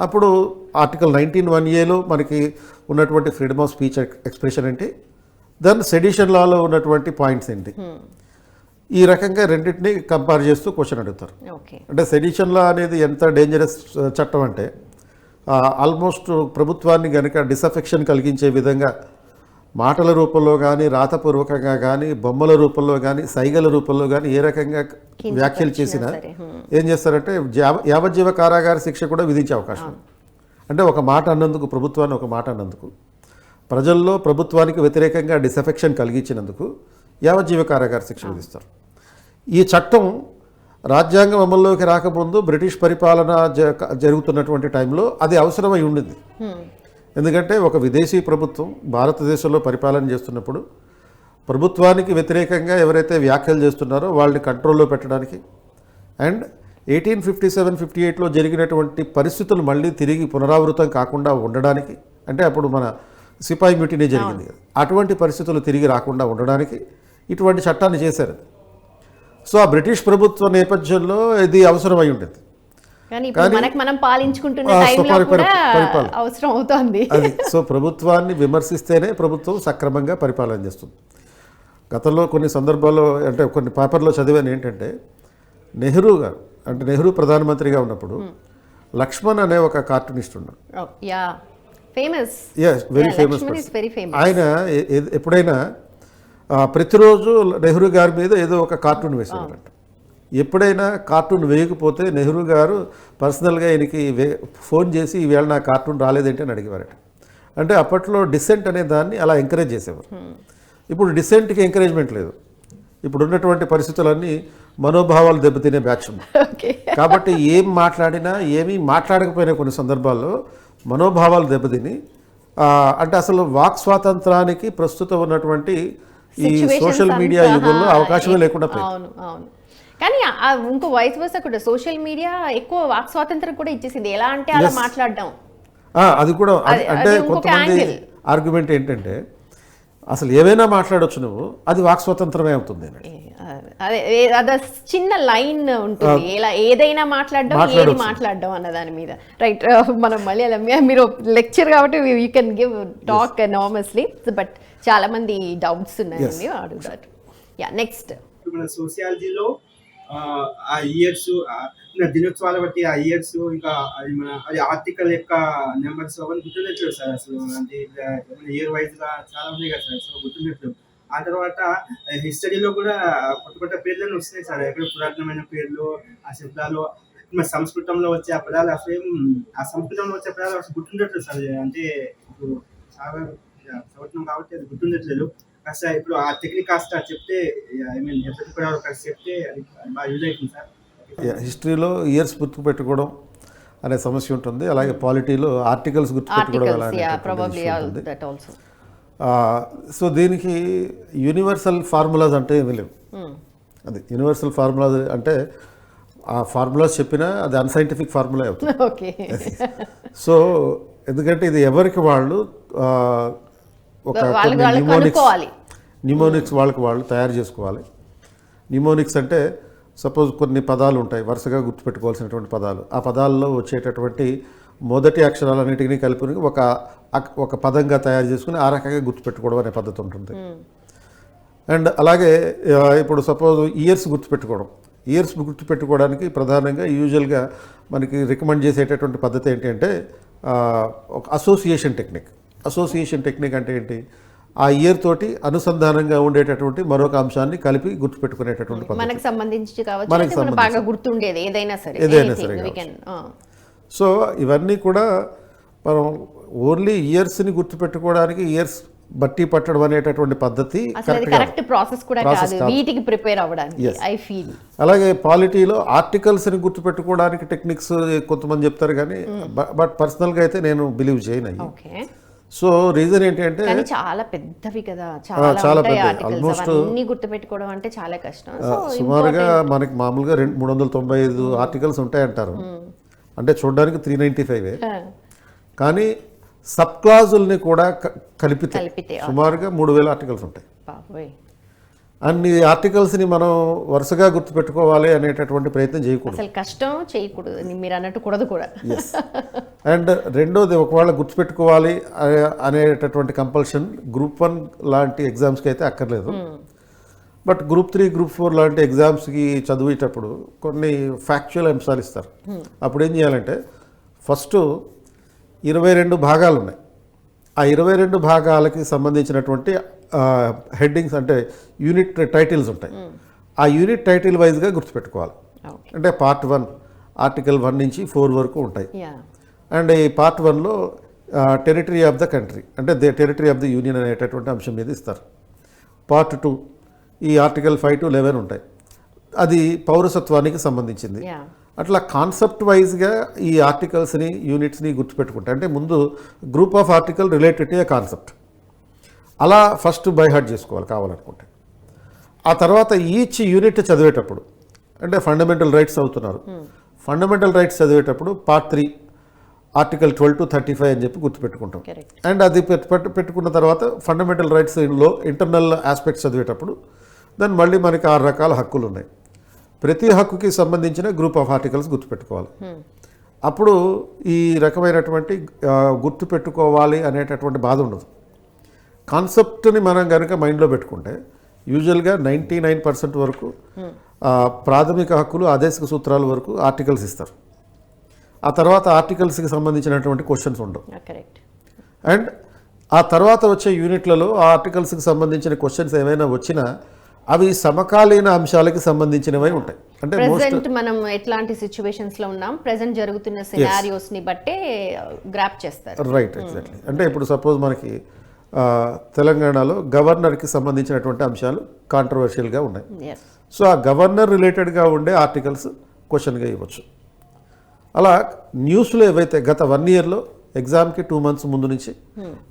అప్పుడు ఆర్టికల్ 19(1)Aలో మనకి ఉన్నటువంటి ఫ్రీడమ్ ఆఫ్ స్పీచ్ ఎక్స్ప్రెషన్ ఏంటి, దాని సెడిషన్ లాలో ఉన్నటువంటి పాయింట్స్ ఏంటి, ఈ రకంగా రెండింటిని కంపేర్ చేస్తూ క్వశ్చన్ అడుగుతారు. అంటే సెడిషన్ లా అనేది ఎంత డేంజరస్ చట్టం అంటే ఆల్మోస్ట్ ప్రభుత్వాన్ని కనుక డిసఫెక్షన్ కలిగించే విధంగా మాటల రూపంలో కానీ, రాతపూర్వకంగా కానీ, బొమ్మల రూపంలో కానీ, సైగల రూపంలో కానీ ఏ రకంగా వ్యాఖ్యలు చేసినా ఏం చేస్తారంటే యావజ్జీవ కారాగార శిక్ష కూడా విధించే అవకాశం. అంటే ఒక మాట అన్నందుకు, ప్రభుత్వాన్ని ఒక మాట అన్నందుకు, ప్రజల్లో ప్రభుత్వానికి వ్యతిరేకంగా డిసఫెక్షన్ కలిగించినందుకు యావజ్జీవ కారాగార శిక్ష విధిస్తారు. ఈ చట్టం రాజ్యాంగం అమల్లోకి రాకముందు బ్రిటిష్ పరిపాలన జరుగుతున్నటువంటి టైంలో అది అవసరమై ఉండింది. ఎందుకంటే ఒక విదేశీ ప్రభుత్వం భారతదేశంలో పరిపాలన చేస్తున్నప్పుడు ప్రభుత్వానికి వ్యతిరేకంగా ఎవరైతే వ్యాఖ్యలు చేస్తున్నారో వాళ్ళని కంట్రోల్లో పెట్టడానికి, అండ్ 1857-58లో జరిగినటువంటి పరిస్థితులు మళ్ళీ తిరిగి పునరావృతం కాకుండా ఉండడానికి, అంటే అప్పుడు మన సిపాయి మ్యూటినీ జరిగింది కదా, అటువంటి పరిస్థితులు తిరిగి రాకుండా ఉండడానికి ఇటువంటి చట్టాన్ని చేశారు. సో ఆ బ్రిటిష్ ప్రభుత్వ నేపథ్యంలో ఇది అవసరమై ఉండేది. కానీ ఇప్పుడు మనకు మనం పాలించుకుంటున్న టైంలో కూడా అవసరం అవుతోంది అది. సో ప్రభుత్వాన్ని విమర్శిస్తేనే ప్రభుత్వం సక్రమంగా పరిపాలన చేస్తుంది. గతంలో కొన్ని సందర్భాల్లో, అంటే కొన్ని పేపర్లో చదివాను ఏంటంటే, నెహ్రూ గారు, అంటే నెహ్రూ ప్రధానమంత్రిగా ఉన్నప్పుడు లక్ష్మణ్ అనే ఒక కార్టూనిస్ట్ ఉన్నాడు. Very famous. ఆయన ఎప్పుడైనా ప్రతిరోజు నెహ్రూ గారి మీద ఏదో ఒక కార్టూన్ వేసేవారంట. ఎప్పుడైనా కార్టూన్ వేయకపోతే నెహ్రూ గారు పర్సనల్గా ఈయనకి ఫోన్ చేసి ఈవేళ నా కార్టూన్ రాలేదేంటి అని అడిగేవారట. అంటే అప్పట్లో డిసెంట్ అనే దాన్ని అలా ఎంకరేజ్ చేసేవారు. ఇప్పుడు డిసెంట్కి ఎంకరేజ్మెంట్ లేదు. ఇప్పుడు ఉన్నటువంటి పరిస్థితులన్నీ మనోభావాలు దెబ్బతినే బ్యాచ్ ఉంది. కాబట్టి ఏం మాట్లాడినా ఏమీ మాట్లాడకపోయినా కొన్ని సందర్భాల్లో మనోభావాలు దెబ్బతిని, అంటే అసలు వాక్ స్వాతంత్రానికి ప్రస్తుతం ఉన్నటువంటి ఈ సోషల్ మీడియా యుగంలో అవకాశమే లేకుండా పోయింది. కానీ ఇంకో వయసు వస్తే కూడా సోషల్ మీడియా ఎక్కువ వాక్ స్వాతంత్రం కూడా ఇచ్చేసింది. ఎలా అంటే అలా మాట్లాడడం, అది కూడా. అంటే కొంతమంది ఆర్గ్యుమెంట్ ఏంటంటే, అసలు ఏవైనా మాట్లాడొచ్చు నువ్వు, అది వాక్ స్వాతంత్రమే అవుతుంది. అదే చిన్న లైన్ ఉంటుంది, ఎలా ఏదైనా మాట్లాడడం, ఏది మాట్లాడడం అన్న దాని మీద. రైట్, మనం మళ్ళీ మీరు లెక్చర్ కాబట్టి you can give talk anonymously, but చాలా మంది డౌట్స్ ఉన్నాయండి, అడుగుతారు. నెక్స్ట్ మన సోషియాలజీలో ఆ ఇయర్స్ దినోత్సవాల బట్టి ఆ ఇయర్స్, ఇంకా అది మన అది ఆర్టికల్ యొక్క నెంబర్స్ అవన్నీ గుర్తుండట్లేదు సార్. అసలు అంటే ఇయర్ వైజ్ గా చాలా ఉన్నాయి కదా సార్, సో గుర్తుండట్లేదు. ఆ తర్వాత హిస్టరీలో కూడా కొత్త కొత్త పేర్లను వస్తున్నాయి సార్, ఎక్కడ పురాతనమైన పేర్లు, ఆ శబ్దాలు, మన సంస్కృతంలో వచ్చే ఆ పదాలు అసలు ఆ సంస్కృతంలో వచ్చే పదాలు అసలు గుర్తుండట్లేదు సార్. అంటే ఇప్పుడు చాలా చదువుతున్నాం కాబట్టి అది గుర్తుండట్లేదు. కాస్త ఇప్పుడు ఆ టెక్నిక్ కాస్త చెప్తే, ఐ మీన్ ఎప్పటికి కూడా కాస్త చెప్తే అది బాగా యూజ్ అవుతుంది సార్. హిస్టరీలో ఇయర్స్ గుర్తుపెట్టుకోవడం అనే సమస్య ఉంటుంది. అలాగే పాలిటీలో ఆర్టికల్స్ గుర్తుపెట్టుకోవడం ఉంటుంది. సో దీనికి యూనివర్సల్ ఫార్ములాస్ అంటే ఏమీ లేవు. అది యూనివర్సల్ ఫార్ములాస్ అంటే ఆ ఫార్ములాస్ చెప్పినా అది అన్సైంటిఫిక్ ఫార్ములా అవుతుంది. సో ఎందుకంటే ఇది ఎవరికి వాళ్ళు ఒక న్యూమోనిక్స్ వాళ్ళకి వాళ్ళు తయారు చేసుకోవాలి. న్యూమోనిక్స్ అంటే సపోజ్ కొన్ని పదాలు ఉంటాయి, వరుసగా గుర్తుపెట్టుకోవాల్సినటువంటి పదాలు. ఆ పదాల్లో వచ్చేటటువంటి మొదటి అక్షరాలన్నిటినీ కలిపి ఒక పదంగా తయారు చేసుకుని ఆ రకంగా గుర్తుపెట్టుకోవడం అనే పద్ధతి ఉంటుంది. అండ్ అలాగే ఇప్పుడు సపోజ్ ఇయర్స్ గుర్తుపెట్టుకోవడానికి ప్రధానంగా యూజువల్గా మనకి రికమెండ్ చేసేటటువంటి పద్ధతి ఏంటి అంటే ఒక అసోసియేషన్ టెక్నిక్ అంటే ఏంటి, ఆ ఇయర్ తోటి అనుసంధానంగా ఉండేటటువంటి మరొక అంశాన్ని కలిపి గుర్తుపెట్టుకునేటటువంటి పద్ధతి. మనకు సంబంధించి బాగా గుర్తుండేది ఏదైనా సరే. సో ఇవన్నీ కూడా మనం ఓన్లీ ఇయర్స్ని గుర్తుపెట్టుకోవడానికి ఇయర్స్ బట్టి పట్టడం అనేటటువంటి పద్ధతి కరెక్ట్ ప్రాసెస్ కూడా కాదు వీటికి ప్రిపేర్ అవ్వడానికి, ఐ ఫీల్. అలాగే పాలిటీలో ఆర్టికల్స్ని గుర్తుపెట్టుకోవడానికి టెక్నిక్స్ కొంతమంది చెప్తారు, కానీ బట్ పర్సనల్గా అయితే నేను బిలీవ్ చేయను. సో రీజన్ ఏంటి అంటే చాలా పెద్దవి కదా, చాలా ఆల్మోస్ట్ అన్ని గుర్తుపెట్టుకోవడం అంటే చాలా కష్టం. సుమారుగా మనకి మామూలుగా 395 ఆర్టికల్స్ ఉంటాయంటారు. అంటే చూడడానికి 395, కానీ సబ్ క్లాజుల్ని కూడా కలిపితే సుమారుగా 3000 ఆర్టికల్స్ ఉంటాయి. అన్ని ఆర్టికల్స్ని మనం వరుసగా గుర్తుపెట్టుకోవాలి అనేటటువంటి ప్రయత్నం చేయకూడదు, అసలు కష్టం చేయకూడదు, మీరు అన్నట్టు కూడదు కూడా. అండ్ రెండోది, ఒకవేళ గుర్తుపెట్టుకోవాలి అనేటటువంటి కంపల్షన్ గ్రూప్ 1 లాంటి ఎగ్జామ్స్కి అయితే అక్కర్లేదు. బట్ గ్రూప్ 3, గ్రూప్ 4 లాంటి ఎగ్జామ్స్కి చదివేటప్పుడు కొన్ని ఫ్యాక్చువల్ అంశాలు ఇస్తారు. అప్పుడు ఏం చేయాలంటే, ఫస్ట్ 22 భాగాలు ఉన్నాయి. ఆ 22 భాగాలకి సంబంధించినటువంటి హెడ్డింగ్స్ అంటే యూనిట్ టైటిల్స్ ఉంటాయి. ఆ యూనిట్ టైటిల్ వైజ్గా గుర్తుపెట్టుకోవాలి. అంటే పార్ట్ 1 ఆర్టికల్ 1 నుంచి 4 వరకు ఉంటాయి. అండ్ ఈ పార్ట్ 1లో టెరిటరీ ఆఫ్ ద కంట్రీ అంటే టెరిటరీ ఆఫ్ ద యూనియన్ అనేటటువంటి అంశం మీద ఇస్తారు. పార్ట్ 2 ఈ ఆర్టికల్ 5 to 11 ఉంటాయి, అది పౌరసత్వానికి సంబంధించింది. అట్లా కాన్సెప్ట్ వైజ్గా ఈ ఆర్టికల్స్ని యూనిట్స్ని గుర్తుపెట్టుకుంటాయి. అంటే ముందు group of article related to A concept, అలా ఫస్ట్ బై హార్ట్ చేసుకోవాలి కావాలనుకుంటే. ఆ తర్వాత ఈచ్ యూనిట్ చదివేటప్పుడు అంటే ఫండమెంటల్ రైట్స్ అవుతున్నారు, ఫండమెంటల్ రైట్స్ చదివేటప్పుడు పార్ట్ 3 ఆర్టికల్ 12 to 35 అని చెప్పి గుర్తుపెట్టుకుంటాం. అండ్ అది పెట్టుకున్న తర్వాత ఫండమెంటల్ రైట్స్లో ఇంటర్నల్ ఆస్పెక్ట్స్ చదివేటప్పుడు దాన్ని మళ్ళీ మనకి 6 రకాల హక్కులు ఉన్నాయి. ప్రతి హక్కుకి సంబంధించిన గ్రూప్ ఆఫ్ ఆర్టికల్స్ గుర్తుపెట్టుకోవాలి. అప్పుడు ఈ రకమైనటువంటి గుర్తుపెట్టుకోవాలి అనేటటువంటి బాధ ఉండదు. కాన్సెప్ట్ని మనం కనుక మైండ్లో పెట్టుకుంటే యూజువల్గా 99% వరకు ప్రాథమిక హక్కులు ఆదేశిక సూత్రాల వరకు ఆర్టికల్స్ ఇస్తారు. ఆ తర్వాత ఆర్టికల్స్కి సంబంధించినటువంటి క్వశ్చన్స్ ఉండవు. అండ్ ఆ తర్వాత వచ్చే యూనిట్లలో ఆ ఆర్టికల్స్కి సంబంధించిన క్వశ్చన్స్ ఏమైనా వచ్చినా అవి సమకాలీన అంశాలకి సంబంధించినవై ఉంటాయి. అంటే ప్రెసెంట్ మనం ఎట్లాంటి సిచ్యువేషన్స్ లో ఉన్నాం, ప్రెసెంట్ జరుగుతున్న సినారియోస్ ని బట్టే గ్రాప్ చేస్తారు. Right, exactly. అంటే ఇప్పుడు సపోజ్ మనకి తెలంగాణలో గవర్నర్కి సంబంధించినటువంటి అంశాలు కాంట్రవర్షియల్గా ఉన్నాయి. సో ఆ గవర్నర్ రిలేటెడ్గా ఉండే ఆర్టికల్స్ క్వశ్చన్గా ఇవ్వచ్చు. అలా న్యూస్లో ఏవైతే గత 1 yearలో ఎగ్జామ్కి 2 months ముందు నుంచి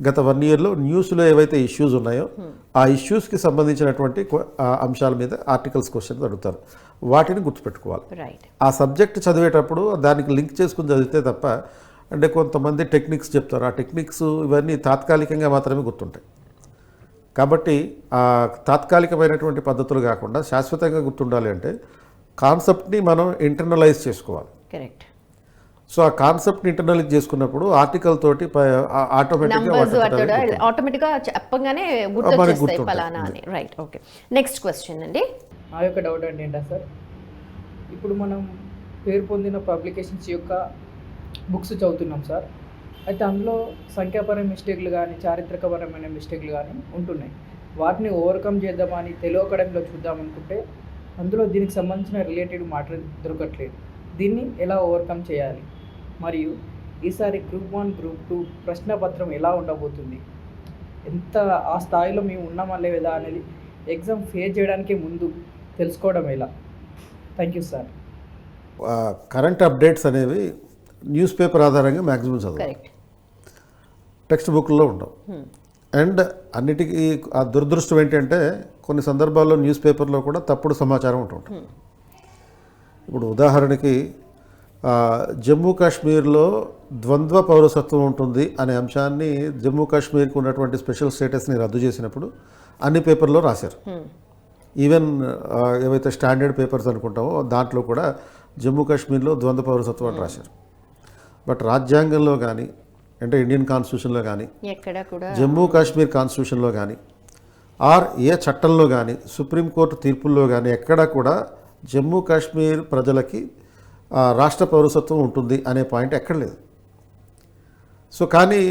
గత 1 yearలో న్యూస్లో ఏవైతే ఇష్యూస్ ఉన్నాయో ఆ ఇష్యూస్కి సంబంధించినటువంటి అంశాల మీద ఆర్టికల్స్ క్వశ్చన్స్ అడుగుతారు. వాటిని గుర్తుపెట్టుకోవాలి. ఆ సబ్జెక్ట్ చదివేటప్పుడు దానికి లింక్ చేసుకుని చదివితే తప్ప, అంటే కొంతమంది టెక్నిక్స్ చెప్తారు, ఆ టెక్నిక్స్ ఇవన్నీ తాత్కాలికంగా మాత్రమే గుర్తుంటాయి. కాబట్టి ఆ తాత్కాలికమైనటువంటి పద్ధతులు కాకుండా శాశ్వతంగా గుర్తుండాలి అంటే కాన్సెప్ట్ని మనం ఇంటర్నలైజ్ చేసుకోవాలి. కరెక్ట్. సో ఆ కాన్సెప్ట్ని ఇంటర్నలైజ్ చేసుకున్నప్పుడు ఆర్టికల్ తోటి ఆటోమేటిక్గా చెప్పగానే గుర్తొచ్చేస్తాయి ఫలానా అని. Right, okay. నెక్స్ట్ క్వశ్చన్ అండి. నా యొక్క డౌట్ అంటే ఏంటంటే సార్, ఇప్పుడు మనం పేరు పొందిన పబ్లికేషన్స్ యొక్క బుక్స్ చదువుతున్నాం సార్. అయితే అందులో సంఖ్యాపరమైన మిస్టేక్లు కానీ చారిత్రకపరమైన మిస్టేక్లు కానీ ఉంటున్నాయి. వాటిని ఓవర్కమ్ చేద్దామని తెలుగు అకాడమీలో చూద్దామనుకుంటే అందులో దీనికి సంబంధించిన రిలేటెడ్ మాటలు దొరకట్లేదు. దీన్ని ఎలా ఓవర్కమ్ చేయాలి, మరియు ఈసారి గ్రూప్ 1 గ్రూప్ 2 ప్రశ్నపత్రం ఎలా ఉండబోతుంది, ఎంత ఆ స్థాయిలో మేము ఉన్నామా లేదా అనేది ఎగ్జామ్ ఫేస్ చేయడానికి ముందు తెలుసుకోవడం ఎలా? Thank you sir. Current updates అనేవి న్యూస్ పేపర్ ఆధారంగా మ్యాక్సిమం చదవాలి, టెక్స్ట్ బుక్లో ఉండవు. అండ్ అన్నిటికీ ఆ దురదృష్టం ఏంటంటే కొన్ని సందర్భాల్లో న్యూస్ పేపర్లో కూడా తప్పుడు సమాచారం ఉంటుంటుంది. ఇప్పుడు ఉదాహరణకి జమ్మూ కాశ్మీర్లో ద్వంద్వ పౌరసత్వం ఉంటుంది అనే అంశాన్ని జమ్మూ కాశ్మీర్కి ఉన్నటువంటి స్పెషల్ స్టేటస్ని రద్దు చేసినప్పుడు అన్ని పేపర్లో రాశారు. ఈవెన్ ఏవైతే స్టాండర్డ్ పేపర్స్ అనుకుంటామో దాంట్లో కూడా జమ్మూ కాశ్మీర్లో ద్వంద్వ పౌరసత్వం అని రాశారు. బట్ రాజ్యాంగంలో కానీ, అంటే ఇండియన్ కాన్స్టిట్యూషన్లో కానీ, జమ్మూ కాశ్మీర్ కాన్స్టిట్యూషన్లో కానీ, ఆర్ ఏ చట్టంలో కానీ, సుప్రీంకోర్టు తీర్పుల్లో కానీ ఎక్కడా కూడా జమ్మూ కాశ్మీర్ ప్రజలకి రాష్ట్ర పౌరసత్వం ఉంటుంది అనే పాయింట్ ఎక్కడ లేదు. సో కానీ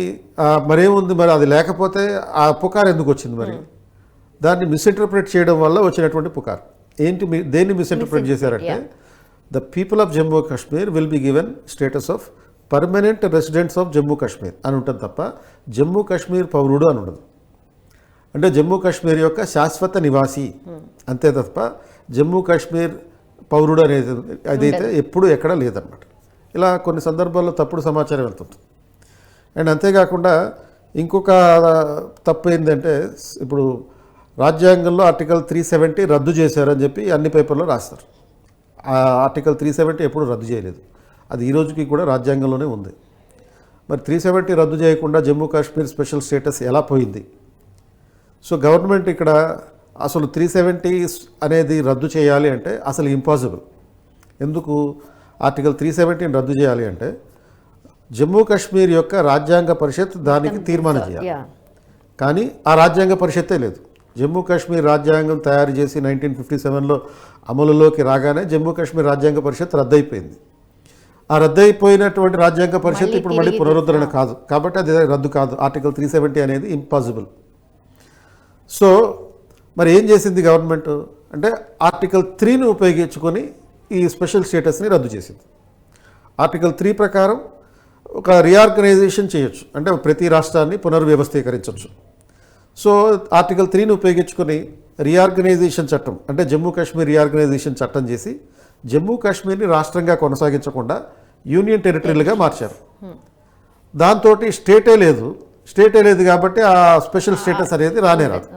మరేముంది, మరి అది లేకపోతే ఆ పుకార్ ఎందుకు వచ్చింది? మరి దాన్ని మిస్ఇంటర్ప్రిట్ చేయడం వల్ల వచ్చినటువంటి పుకార్ ఏంటి? దేన్ని మిస్ఇంటర్ప్రిట్ చేశారంటే the people of Jammu Kashmir will be given status of permanent residents of Jammu Kashmir అని ఉంటుంది తప్ప జమ్మూ కాశ్మీర్ పౌరుడు అని ఉండదు. అంటే జమ్మూ కాశ్మీర్ యొక్క శాశ్వత నివాసి అంతే తప్ప జమ్మూ కాశ్మీర్ పౌరుడు అనేది అదైతే ఎప్పుడు ఎక్కడ లేదన్నమాట. ఇలా కొన్ని సందర్భాల్లో తప్పుడు సమాచారం వెళ్తుంది. అండ్ అంతేకాకుండా ఇంకొక తప్పు ఏంటంటే, ఇప్పుడు రాజ్యాంగంలో ఆర్టికల్ 370 రద్దు చేశారని చెప్పి అన్ని పేపర్లో రాస్తారు. ఆ ఆర్టికల్ 370 ఎప్పుడు రద్దు చేయలేదు, అది ఈ రోజుకి కూడా రాజ్యాంగంలోనే ఉంది. మరి 370 రద్దు చేయకుండా జమ్మూ కాశ్మీర్ స్పెషల్ స్టేటస్ ఎలా పోయింది? సో గవర్నమెంట్ ఇక్కడ అసలు 370 అనేది రద్దు చేయాలి అంటే అసలు ఇంపాసిబుల్. ఎందుకు ఆర్టికల్ 370 రద్దు చేయాలి అంటే జమ్మూ కాశ్మీర్ యొక్క రాజ్యాంగ పరిషత్ దానికి తీర్మానం చేయాలి. కానీ ఆ రాజ్యాంగ పరిషత్తే లేదు. జమ్మూ కాశ్మీర్ రాజ్యాంగం తయారు చేసి 1957లో అమలులోకి రాగానే జమ్మూ కాశ్మీర్ రాజ్యాంగ పరిషత్ రద్దయిపోయింది. ఆ రద్దయిపోయినటువంటి రాజ్యాంగ పరిషత్ ఇప్పుడు మళ్ళీ పునరుద్ధరణ కాదు, కాబట్టి అది రద్దు కాదు. ఆర్టికల్ 370 అనేది ఇంపాసిబుల్. సో మరి ఏం చేసింది గవర్నమెంట్ అంటే ఆర్టికల్ 3ని ఉపయోగించుకొని ఈ స్పెషల్ స్టేటస్ని రద్దు చేసింది. ఆర్టికల్ 3 ప్రకారం ఒక రీఆర్గనైజేషన్ చేయొచ్చు, అంటే ప్రతి రాష్ట్రాన్ని పునర్వ్యవస్థీకరించవచ్చు. సో ఆర్టికల్ 3ని ఉపయోగించుకొని రీఆర్గనైజేషన్ చట్టం, అంటే జమ్మూ కాశ్మీర్ రీఆర్గనైజేషన్ చట్టం చేసి జమ్మూ కాశ్మీర్ని రాష్ట్రంగా కొనసాగించకుండా యూనియన్ టెరిటరీలుగా మార్చారు. దాంతో స్టేటే లేదు, స్టేటే లేదు కాబట్టి ఆ స్పెషల్ స్టేటస్ అనేది రానే రాదు.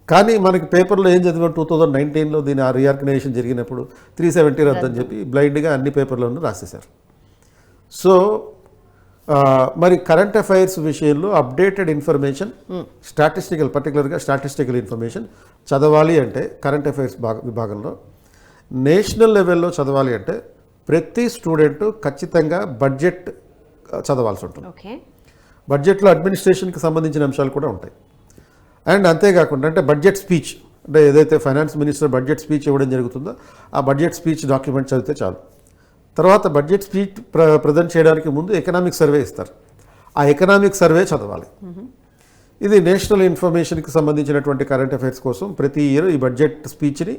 కానీ మనకి పేపర్లో ఏం చదివాం 2019లో దీని ఆ రీఆర్గనైజేషన్ జరిగినప్పుడు 370 రద్దు అని చెప్పి బ్లైండ్గా అన్ని పేపర్లోనూ రాసేశారు. సో మరి కరెంట్ అఫైర్స్ విషయంలో అప్డేటెడ్ ఇన్ఫర్మేషన్ స్టాటిస్టికల్ పర్టికులర్గా స్టాటిస్టికల్ ఇన్ఫర్మేషన్ చదవాలి అంటే కరెంట్ అఫైర్స్ విభాగంలో నేషనల్ లెవెల్లో చదవాలి అంటే ప్రతి స్టూడెంట్ ఖచ్చితంగా బడ్జెట్ చదవాల్సి ఉంటుంది. ఓకే. బడ్జెట్లో అడ్మినిస్ట్రేషన్కి సంబంధించిన అంశాలు కూడా ఉంటాయి. అండ్ అంతేకాకుండా అంటే బడ్జెట్ స్పీచ్ అంటే ఏదైతే ఫైనాన్స్ మినిస్టర్ బడ్జెట్ స్పీచ్ ఇవ్వడం జరుగుతుందో ఆ బడ్జెట్ స్పీచ్ డాక్యుమెంట్ చదివితే చాలు. తర్వాత బడ్జెట్ స్పీచ్ ప్రజెంట్ చేయడానికి ముందు ఎకనామిక్ సర్వే ఇస్తారు. ఆ ఎకనామిక్ సర్వే చదవాలి. ఇది నేషనల్ ఇన్ఫర్మేషన్కి సంబంధించినటువంటి కరెంట్ అఫైర్స్ కోసం ప్రతి ఇయర్ ఈ బడ్జెట్ స్పీచ్ని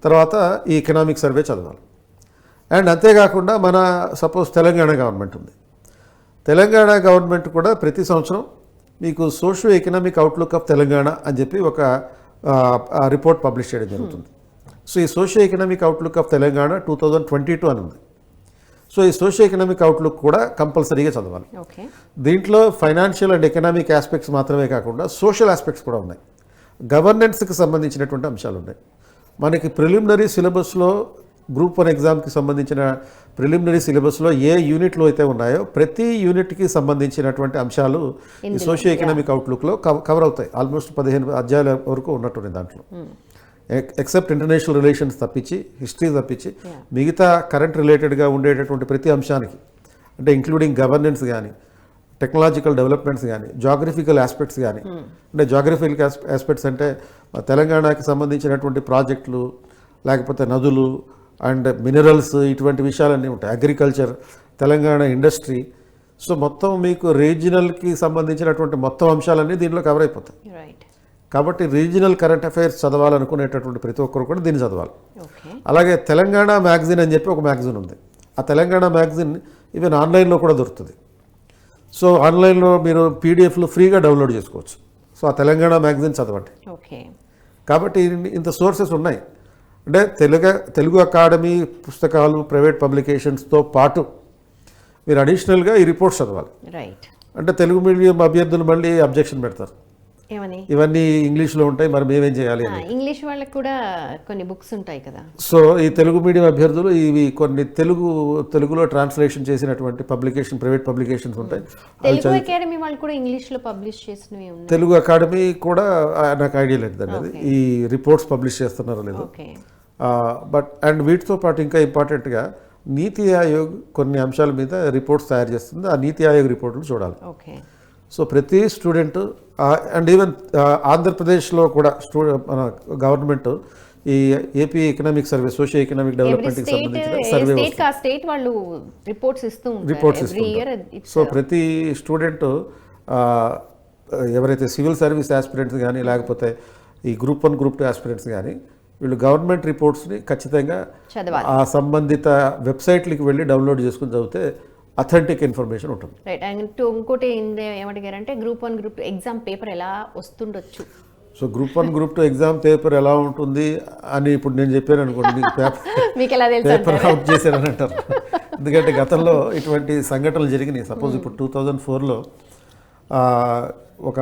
తర్వాత ఈ ఎకనామిక్ సర్వే చదవాలి. అండ్ అంతేకాకుండా మన సపోజ్ తెలంగాణ గవర్నమెంట్ ఉంది. తెలంగాణ గవర్నమెంట్ కూడా ప్రతి సంవత్సరం మీకు socio economic outlook of Telangana అని చెప్పి ఒక రిపోర్ట్ పబ్లిష్ చేయడం జరుగుతుంది. సో ఈ socio economic outlook of Telangana 2022 అని ఉంది. సో ఈ సోషియో ఎకనామిక్ అవుట్లుక్ కూడా కంపల్సరీగా చదవాలి. దీంట్లో ఫైనాన్షియల్ అండ్ ఎకనామిక్ ఆస్పెక్ట్స్ మాత్రమే కాకుండా సోషల్ ఆస్పెక్ట్స్ కూడా ఉన్నాయి. గవర్నెన్స్కి సంబంధించినటువంటి అంశాలు ఉన్నాయి. మనకి ప్రిలిమినరీ సిలబస్లో గ్రూప్ 1 ఎగ్జామ్కి సంబంధించిన ప్రిలిమినరీ సిలబస్లో ఏ యూనిట్లో అయితే ఉన్నాయో ప్రతి యూనిట్కి సంబంధించినటువంటి అంశాలు ఈ సోషియో ఎకనామిక్ అవుట్లుక్లో కవర్ అవుతాయి. ఆల్మోస్ట్ 15 అధ్యాయాల వరకు ఉన్నట్టుంది దాంట్లో. ఎక్సెప్ట్ ఇంటర్నేషనల్ రిలేషన్స్ తప్పించి, హిస్టరీ తప్పించి మిగతా కరెంట్ రిలేటెడ్గా ఉండేటటువంటి ప్రతి అంశానికి అంటే ఇంక్లూడింగ్ గవర్నెన్స్ కానీ, టెక్నాలజికల్ డెవలప్మెంట్స్ కానీ, జాగ్రఫికల్ ఆస్పెక్ట్స్ కానీ అంటే జాగ్రఫికల్ ఆస్పెక్ట్స్ అంటే తెలంగాణకి సంబంధించినటువంటి ప్రాజెక్టులు లేకపోతే నదులు అండ్ మినరల్స్ ఇటువంటి విషయాలన్నీ ఉంటాయి. Agriculture, Telangana industry. సో మొత్తం మీకు రీజనల్కి సంబంధించినటువంటి మొత్తం అంశాలన్నీ దీనిలో కవర్ అయిపోతాయి. కాబట్టి రీజనల్ కరెంట్ అఫైర్స్ చదవాలనుకునేటటువంటి ప్రతి ఒక్కరు కూడా దీన్ని చదవాలి. అలాగే తెలంగాణ మ్యాగజైన్ అని చెప్పి ఒక మ్యాగజైన్ ఉంది. ఆ తెలంగాణ మ్యాగజైన్ ఈవెన్ ఆన్లైన్లో కూడా దొరుకుతుంది. సో ఆన్లైన్లో మీరు పీడిఎఫ్లు ఫ్రీగా డౌన్లోడ్ చేసుకోవచ్చు. సో ఆ తెలంగాణ మ్యాగజైన్ చదవండి. కాబట్టి ఇంత సోర్సెస్ ఉన్నాయి. అంటే తెలుగు అకాడమీ పుస్తకాలు, ప్రైవేట్ పబ్లికేషన్స్తో పాటు మీరు అడిషనల్గా ఈ రిపోర్ట్స్ చదవాలి. అంటే తెలుగు మీడియం అభ్యర్థులు మళ్ళీ అబ్జెక్షన్ పెడతారు, ఇవన్నీ ఇంగ్లీష్లో ఉంటాయి, మరి మేమేం చేయాలి అని. ఇంగ్లీష్ వాళ్ళకి కూడా కొన్ని బుక్స్ ఉంటాయి కదా. సో ఈ తెలుగు మీడియం అభ్యర్థులు ఇవి కొన్ని తెలుగులో ట్రాన్స్లేషన్ చేసినటువంటి పబ్లికేషన్, ప్రైవేట్ పబ్లికేషన్స్ ఉంటాయి. తెలుగు అకాడమీ వాళ్ళు కూడా ఇంగ్లీష్లో పబ్లిష్ చేసినవి ఉన్నాయి. తెలుగు అకాడమీ కూడా నాకు ఐడియా లేదండి అది ఈ రిపోర్ట్స్ పబ్లిష్ చేస్తున్నారో లేదో. బట్ అండ్ వీటితో పాటు ఇంకా ఇంపార్టెంట్గా నీతి ఆయోగ్ కొన్ని అంశాల మీద రిపోర్ట్స్ తయారు చేస్తుంది. ఆ నీతి ఆయోగ్ రిపోర్ట్లు చూడాలి. సో ప్రతి స్టూడెంట్ అండ్ ఈవెన్ ఆంధ్రప్రదేశ్లో కూడా మన గవర్నమెంట్ ఈ AP economic survey, socio economic డెవలప్మెంట్కి సంబంధించిన సర్వే రిపోర్ట్స్ ఇస్తుంది. సో ప్రతి స్టూడెంట్ ఎవరైతే సివిల్ సర్వీస్ ఆస్పిరెంట్స్ కానీ లేకపోతే ఈ గ్రూప్ 1, గ్రూప్ 2 ఆస్పిరెంట్స్ కానీ వీళ్ళు గవర్నమెంట్ రిపోర్ట్స్ని ఖచ్చితంగా ఆ సంబంధిత వెబ్సైట్లకి వెళ్ళి డౌన్లోడ్ చేసుకుని చదివితే అథెంటిక్ ఇన్ఫర్మేషన్ ఉంటుంది. రైట్. అండ్ ఇంకోటి ఏమడిగారంటే గ్రూప్ 1, గ్రూప్ 2 ఎగ్జామ్ పేపర్ ఎలా వస్తుండొచ్చు. So group 1, group 2 exam paper ఎలా ఉంటుంది అని ఇప్పుడు నేను చెప్పాను అనుకోండి, పేపర్ అవుట్ చేశారని అంటారు. ఎందుకంటే గతంలో ఇటువంటి సంఘటనలు జరిగినాయి. సపోజ్ ఇప్పుడు 2004లో ఒక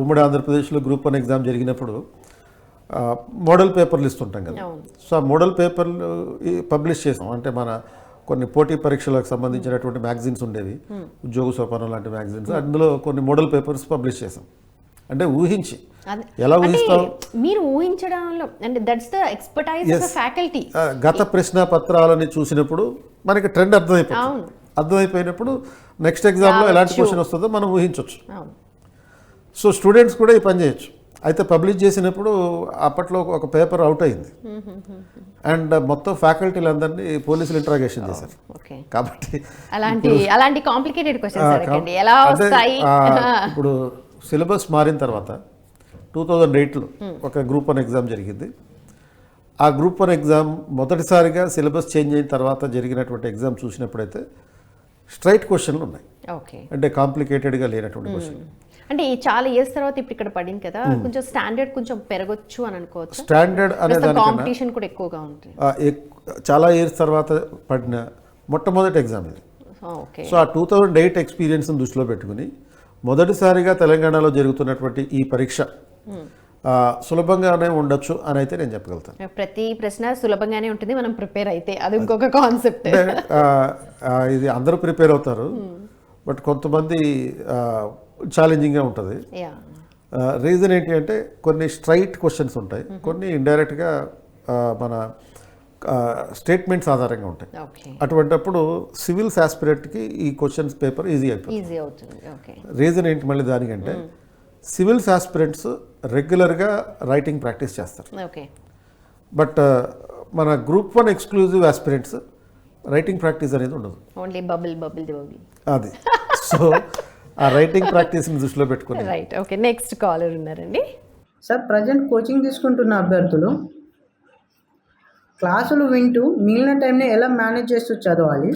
ఉమ్మడి ఆంధ్రప్రదేశ్లో గ్రూప్ 1 ఎగ్జామ్ జరిగినప్పుడు మోడల్ పేపర్లు ఇస్తుంటాం కదా. సో ఆ మోడల్ పేపర్లు పబ్లిష్ చేసాం. అంటే మన కొన్ని పోటీ పరీక్షలకు సంబంధించినటువంటి మ్యాగజైన్స్ ఉండేవి, ఉద్యోగ సోపానం లాంటి మ్యాగజైన్స్. అందులో కొన్ని మోడల్ పేపర్స్ పబ్లిష్ చేసాం. అంటే ఊహించి ఎలా ఊహిస్తాం, మీరు ఊహించడంలో అంటే that's the expertise of the faculty. గత ప్రశ్న పత్రాలని చూసినప్పుడు మనకి ట్రెండ్ అర్థమైపోతుంది. అర్థమైపోయినప్పుడు నెక్స్ట్ ఎగ్జామ్లో ఎలాంటి క్వశ్చన్ వస్తుందో మనం ఊహించవచ్చు. సో స్టూడెంట్స్ కూడా ఈ పని చేయొచ్చు. అయితే పబ్లిష్ చేసినప్పుడు అప్పట్లో ఒక పేపర్ అవుట్ అయింది అండ్ మొత్తం ఫ్యాకల్టీలందరినీ పోలీసులు ఇంట్రాగేషన్ చేశారు. కాబట్టి అలాంటి కాంప్లికేటెడ్ క్వశ్చన్స్ ఎలా వస్తాయి. ఇప్పుడు సిలబస్ మారిన తర్వాత 2008లో ఒక గ్రూప్ 1 ఎగ్జామ్ జరిగింది. ఆ గ్రూప్ 1 ఎగ్జామ్ మొదటిసారిగా సిలబస్ చేంజ్ అయిన తర్వాత జరిగినటువంటి ఎగ్జామ్ చూసినప్పుడైతే స్ట్రైట్ క్వశ్చన్లు ఉన్నాయి. అంటే కాంప్లికేటెడ్గా లేనటువంటి క్వశ్చన్. అంటే చాలా ఇయర్స్ తర్వాత ఇప్పుడు ఇక్కడ పడింది కదా, కొంచెం స్టాండర్డ్ కొంచెం పెరగొచ్చు అని అనుకోవచ్చు. స్టాండర్డ్ అనే కాంపిటీషన్ కూడా ఎక్కువగా ఉంటుంది. చాలా ఇయర్స్ తర్వాత పడిన మొట్టమొదటి ఎగ్జామ్ ఇది. సో ఆ 2008 ఎక్స్పీరియన్స్ని దృష్టిలో పెట్టుకుని మొదటిసారిగా తెలంగాణలో జరుగుతున్నటువంటి ఈ పరీక్ష సులభంగానే ఉండొచ్చు అని అయితే నేను చెప్పగలుగుతాను. ప్రతి ప్రశ్న సులభంగానే ఉంటుంది మనం ప్రిపేర్ అయితే, అది ఇంకొక కాన్సెప్ట్. అంటే ఇది అందరూ ప్రిపేర్ అవుతారు, బట్ కొంతమంది ఛాలెంజింగ్గా ఉంటుంది. రీజన్ ఏంటి అంటే కొన్ని స్ట్రైట్ క్వశ్చన్స్ ఉంటాయి, కొన్ని ఇండైరెక్ట్గా మన స్టేట్మెంట్స్ ఆధారంగా ఉంటాయి. అటువంటిప్పుడు సివిల్స్ ఆస్పిరెంట్కి ఈ క్వశ్చన్స్ పేపర్ ఈజీ అవుతుంది. రీజన్ ఏంటి మళ్ళీ దానికంటే సివిల్స్ ఆస్పిరెంట్స్ రెగ్యులర్గా రైటింగ్ ప్రాక్టీస్ చేస్తారు. బట్ మన group 1 exclusive aspirants writing practice అనేది ఉండదు. ఓన్లీ బబుల్ అది సో ఆ రైటింగ్ ప్రాక్టీస్ని దృష్టిలో పెట్టుకుని. రైట్. ఓకే, నెక్స్ట్ కాలర్ ఉన్నారండి. సార్, ప్రజెంట్ కోచింగ్ తీసుకుంటున్న అభ్యర్థులు క్లాసులు వింటూ మిగిలిన టైంని ఎలా మేనేజ్ చేస్తూ చదవాలి,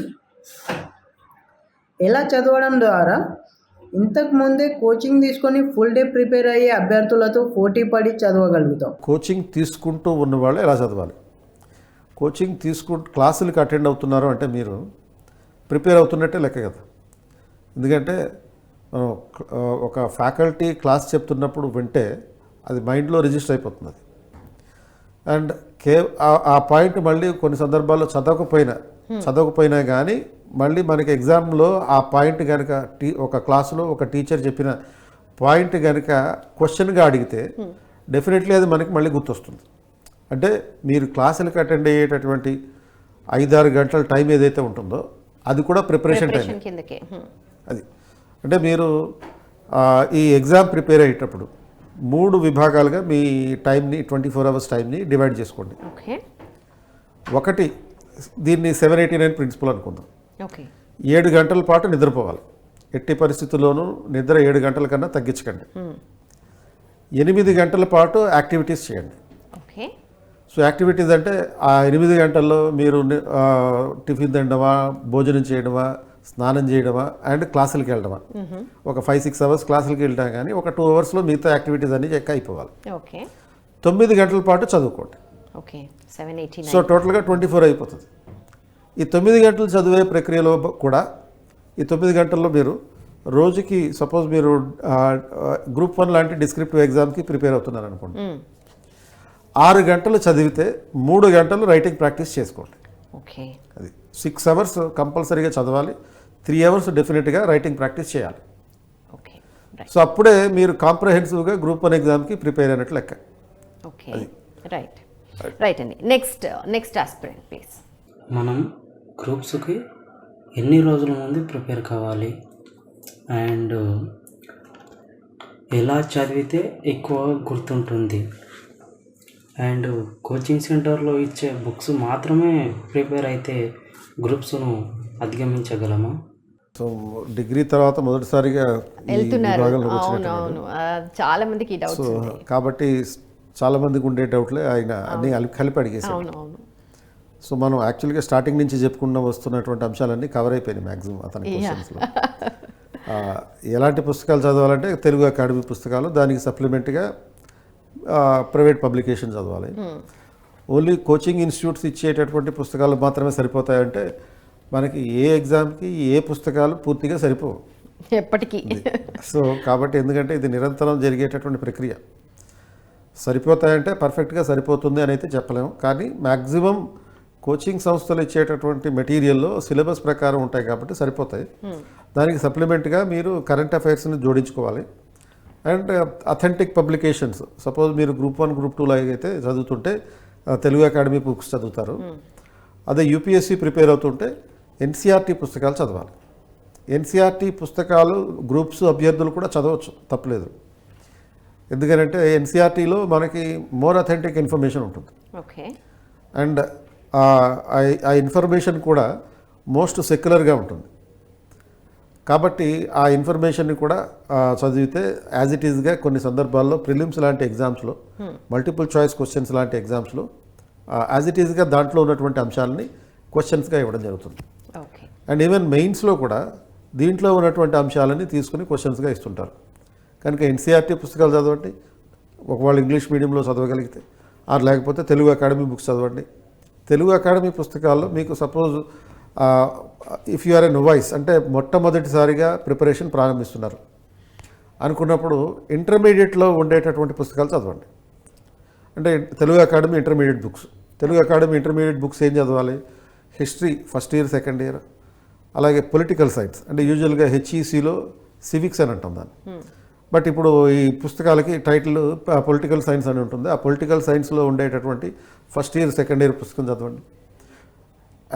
ఎలా చదవడం ద్వారా ఇంతకు ముందే కోచింగ్ తీసుకొని ఫుల్ డే ప్రిపేర్ అయ్యే అభ్యర్థులతో పోటీ పడి చదవగలుగుతాం. కోచింగ్ తీసుకుంటూ ఉన్నవాళ్ళు ఎలా చదవాలి, కోచింగ్ క్లాసులకు అటెండ్ అవుతున్నారు అంటే మీరు ప్రిపేర్ అవుతున్నట్టే లెక్క కదా. ఎందుకంటే మనం ఒక ఫ్యాకల్టీ క్లాస్ చెప్తున్నప్పుడు వింటే అది మైండ్లో రిజిస్టర్ అయిపోతుంది. అండ్ ఆ పాయింట్ మళ్ళీ కొన్ని సందర్భాల్లో చదవకపోయినా కానీ మళ్ళీ మనకి ఎగ్జామ్లో ఆ పాయింట్ కనుక ఒక క్లాసులో ఒక టీచర్ చెప్పిన పాయింట్ కనుక క్వశ్చన్గా అడిగితే డెఫినెట్లీ అది మనకి మళ్ళీ గుర్తొస్తుంది. అంటే మీరు క్లాసులకు అటెండ్ అయ్యేటటువంటి 5-6 గంటల టైం ఏదైతే ఉంటుందో అది కూడా ప్రిపరేషన్ టైం. అది అంటే మీరు ఈ ఎగ్జామ్ ప్రిపేర్ అయ్యేటప్పుడు 3 విభాగాలుగా మీ టైంని 24 అవర్స్ టైంని డివైడ్ చేసుకోండి. ఒకటి, దీన్ని 789 ప్రిన్సిపల్ అనుకుందాం. 7 గంటల పాటు నిద్రపోవాలి. ఎట్టి పరిస్థితుల్లోనూ నిద్ర 7 గంటల కన్నా తగ్గించకండి. 8 గంటల పాటు యాక్టివిటీస్ చేయండి. సో యాక్టివిటీస్ అంటే ఆ 8 గంటల్లో మీరు టిఫిన్ తినడమా, భోజనం చేయడమా, స్నానం చేయడమా అండ్ క్లాసులకి వెళ్ళడమా. ఒక 5-6 అవర్స్ క్లాసులకి వెళ్ళినా కానీ ఒక 2 అవర్స్లో మిగతా యాక్టివిటీస్ అన్నీ అయిపోవాలి. 9 గంటల పాటు చదువుకోండి. సో టోటల్గా 24 అయిపోతుంది. ఈ 9 గంటలు చదివే ప్రక్రియలో కూడా ఈ 9 గంటల్లో మీరు రోజుకి సపోజ్ మీరు గ్రూప్ 1 లాంటి డిస్క్రిప్టివ్ ఎగ్జామ్కి ప్రిపేర్ అవుతున్నారు అనుకోండి, 6 గంటలు చదివితే 3 గంటలు రైటింగ్ ప్రాక్టీస్ చేసుకోండి. అది 6 అవర్స్ కంపల్సరీగా చదవాలి, 3 అవర్స్ డెఫినెట్గా రైటింగ్ ప్రాక్టీస్ చేయాలి. సో అప్పుడే మీరు కాంప్రహెన్సివ్గా గ్రూప్ 1 ఎగ్జామ్కి ప్రిపేర్ అయినట్లు లెక్క. రైట్ అండి. Next aspirant please. మనం గ్రూప్స్కి ఎన్ని రోజుల ముందు ప్రిపేర్ కావాలి అండ్ ఎలా చదివితే ఎక్కువ గుర్తుంటుంది అండ్ కోచింగ్ సెంటర్లో ఇచ్చే బుక్స్ మాత్రమే ప్రిపేర్ అయితే గ్రూప్స్ను అధిగమించగలమా? సో డిగ్రీ తర్వాత మొదటిసారిగా చాలా మందికి సో కాబట్టి చాలా మందికి ఉండే డౌట్లే ఆయన అన్ని కలిపి అడిగేసాడు. సో మనం యాక్చువల్గా స్టార్టింగ్ నుంచి చెప్పుకున్న వస్తున్నటువంటి అంశాలన్నీ కవర్ అయిపోయినాయి మ్యాక్సిమం అతని క్వశ్చన్స్లో. ఎలాంటి పుస్తకాలు చదవాలంటే తెలుగు అకాడమీ పుస్తకాలు, దానికి సప్లిమెంట్గా ప్రైవేట్ పబ్లికేషన్ చదవాలి. ఓన్లీ కోచింగ్ ఇన్స్టిట్యూట్స్ ఇచ్చేటటువంటి పుస్తకాలు మాత్రమే సరిపోతాయంటే మనకి ఏ ఎగ్జామ్కి ఏ పుస్తకాలు పూర్తిగా సరిపోవు ఎప్పటికీ. సో కాబట్టి ఎందుకంటే ఇది నిరంతరం జరిగేటటువంటి ప్రక్రియ. సరిపోతాయంటే పర్ఫెక్ట్గా సరిపోతుంది అని అయితే చెప్పలేము, కానీ మ్యాక్సిమం కోచింగ్ సంస్థలు ఇచ్చేటటువంటి మెటీరియల్లో సిలబస్ ప్రకారం ఉంటాయి కాబట్టి సరిపోతాయి. దానికి సప్లిమెంట్గా మీరు కరెంట్ అఫైర్స్ని జోడించుకోవాలి అండ్ అథెంటిక్ పబ్లికేషన్స్. సపోజ్ మీరు గ్రూప్ 1 గ్రూప్ 2 అయితే చదువుతుంటే తెలుగు అకాడమీ బుక్స్ చదువుతారు. అదే యూపీఎస్సీ ప్రిపేర్ అవుతుంటే ఎన్సీఆర్టీ పుస్తకాలు చదవాలి. ఎన్సీఆర్టీ పుస్తకాలు గ్రూప్స్ అభ్యర్థులు కూడా చదవచ్చు, తప్పలేదు. ఎందుకంటే ఎన్సీఆర్టీలో మనకి మోర్ అథెంటిక్ ఇన్ఫర్మేషన్ ఉంటుంది అండ్ ఆ ఇన్ఫర్మేషన్ కూడా మోస్ట్ సెక్యులర్గా ఉంటుంది. కాబట్టి ఆ ఇన్ఫర్మేషన్ని కూడా చదివితే యాజ్ ఇట్ ఈజ్గా కొన్ని సందర్భాల్లో ప్రిలిమ్స్ లాంటి ఎగ్జామ్స్లో, మల్టిపుల్ చాయిస్ క్వశ్చన్స్ లాంటి ఎగ్జామ్స్లో యాజ్ ఇట్ ఈజ్గా దాంట్లో ఉన్నటువంటి అంశాలని క్వశ్చన్స్గా ఇవ్వడం జరుగుతుంది. అండ్ ఈవెన్ మెయిన్స్లో కూడా దీంట్లో ఉన్నటువంటి అంశాలని తీసుకుని క్వశ్చన్స్గా ఇస్తుంటారు. కనుక ఎన్సీఆర్టీ పుస్తకాలు చదవండి, ఒకవేళ ఇంగ్లీష్ మీడియంలో చదవగలిగితే, లేకపోతే తెలుగు అకాడమీ బుక్స్ చదవండి. తెలుగు అకాడమీ పుస్తకాల్లో మీకు సపోజ్ ఇఫ్ యు ఆర్ ఎ నోవైస్ అంటే మొట్టమొదటిసారిగా ప్రిపరేషన్ ప్రారంభిస్తున్నారు, అనుకున్నప్పుడు ఇంటర్మీడియట్లో ఉండేటటువంటి పుస్తకాలు చదవండి. అంటే Telugu academy intermediate books, Telugu academy intermediate books ఏం చదవాలి? History first year second year, అలాగే పొలిటికల్ సైన్స్ అంటే యూజువల్గా హెచ్ఈసిలో సివిక్స్ అని అంటాం దాన్ని. బట్ ఇప్పుడు ఈ పుస్తకాలకి టైటిల్ పొలిటికల్ సైన్స్ అని ఉంటుంది. ఆ పొలిటికల్ సైన్స్లో ఉండేటటువంటి ఫస్ట్ ఇయర్ సెకండ్ ఇయర్ పుస్తకం చదవండి.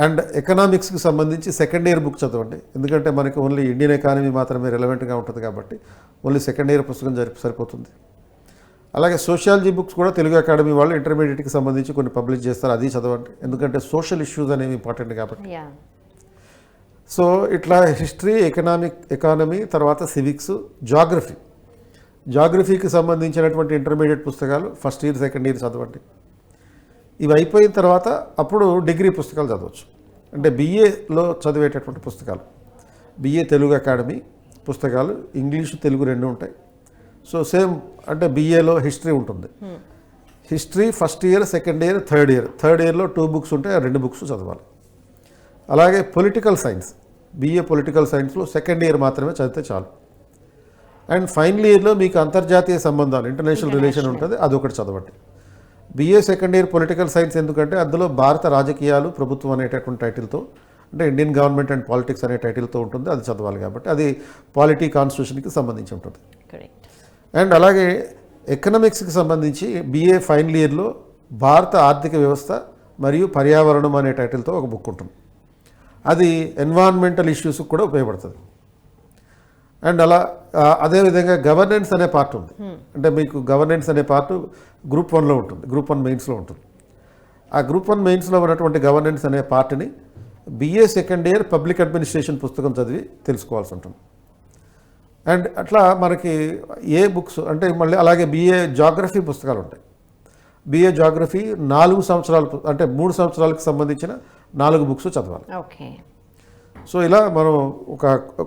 అండ్ ఎకనామిక్స్కి సంబంధించి సెకండ్ ఇయర్ బుక్ చదవండి. ఎందుకంటే మనకి ఓన్లీ ఇండియన్ ఎకానమీ మాత్రమే రెలవెంట్గా ఉంటుంది కాబట్టి ఓన్లీ సెకండ్ ఇయర్ పుస్తకం సరిపోతుంది. అలాగే సోషియాలజీ బుక్స్ కూడా తెలుగు అకాడమీ వాళ్ళు ఇంటర్మీడియట్కి సంబంధించి కొన్ని పబ్లిష్ చేస్తారు, అది చదవండి. ఎందుకంటే సోషల్ ఇష్యూస్ అనేవి ఇంపార్టెంట్ కాబట్టి. సో ఇట్లా హిస్టరీ, ఎకానమీ, తర్వాత సివిక్స్, జాగ్రఫీకి సంబంధించినటువంటి ఇంటర్మీడియట్ పుస్తకాలు ఫస్ట్ ఇయర్ సెకండ్ ఇయర్ చదవండి. ఇవి అయిపోయిన తర్వాత అప్పుడు డిగ్రీ పుస్తకాలు చదవచ్చు. అంటే బీఏలో చదివేటటువంటి పుస్తకాలు, బీఏ తెలుగు అకాడమీ పుస్తకాలు ఇంగ్లీషు తెలుగు రెండు ఉంటాయి. సో సేమ్ అంటే బీఏలో హిస్టరీ ఉంటుంది. History first year second year third ఇయర్లో 2 బుక్స్ ఉంటాయి, ఆ 2 బుక్స్ చదవాలి. అలాగే పొలిటికల్ సైన్స్, బీఏ పొలిటికల్ సైన్స్లో సెకండ్ ఇయర్ మాత్రమే చదివితే చాలు. అండ్ ఫైనల్ ఇయర్లో మీకు అంతర్జాతీయ సంబంధాలు ఇంటర్నేషనల్ రిలేషన్ ఉంటుంది, అదొకటి చదవండి. BA second year political science ఎందుకంటే అందులో భారత రాజకీయాలు ప్రభుత్వం అనేటటువంటి టైటిల్తో, అంటే ఇండియన్ గవర్నమెంట్ అండ్ పాలిటిక్స్ అనే టైటిల్తో ఉంటుంది, అది చదవాలి. కాబట్టి అది పాలిటీ కాన్స్టిట్యూషన్కి సంబంధించి ఉంటుంది. అండ్ అలాగే ఎకనామిక్స్కి సంబంధించి బీఏ ఫైనల్ ఇయర్లో భారత ఆర్థిక వ్యవస్థ మరియు పర్యావరణం అనే టైటిల్తో ఒక బుక్ ఉంటుంది. అది ఎన్వైరాన్మెంటల్ ఇష్యూస్కి కూడా ఉపయోగపడుతుంది. అండ్ అదేవిధంగా గవర్నెన్స్ అనే పార్ట్ ఉంది. అంటే మీకు గవర్నెన్స్ అనే పార్ట్ గ్రూప్ 1లో ఉంటుంది, గ్రూప్ 1 మెయిన్స్లో ఉంటుంది. ఆ గ్రూప్ 1 మెయిన్స్లో ఉన్నటువంటి గవర్నెన్స్ అనే పార్ట్ని BA second year public administration పుస్తకం చదివి తెలుసుకోవాల్సి ఉంటుంది. అండ్ అట్లా మనకి ఏ బుక్స్ అంటే మళ్ళీ అలాగే బీఏ జాగ్రఫీ పుస్తకాలు ఉంటాయి. బీఏ జాగ్రఫీ 4 సంవత్సరాలు అంటే 3 సంవత్సరాలకు సంబంధించిన 4 బుక్స్ చదవాలి. ఓకే. సో ఇలా మనం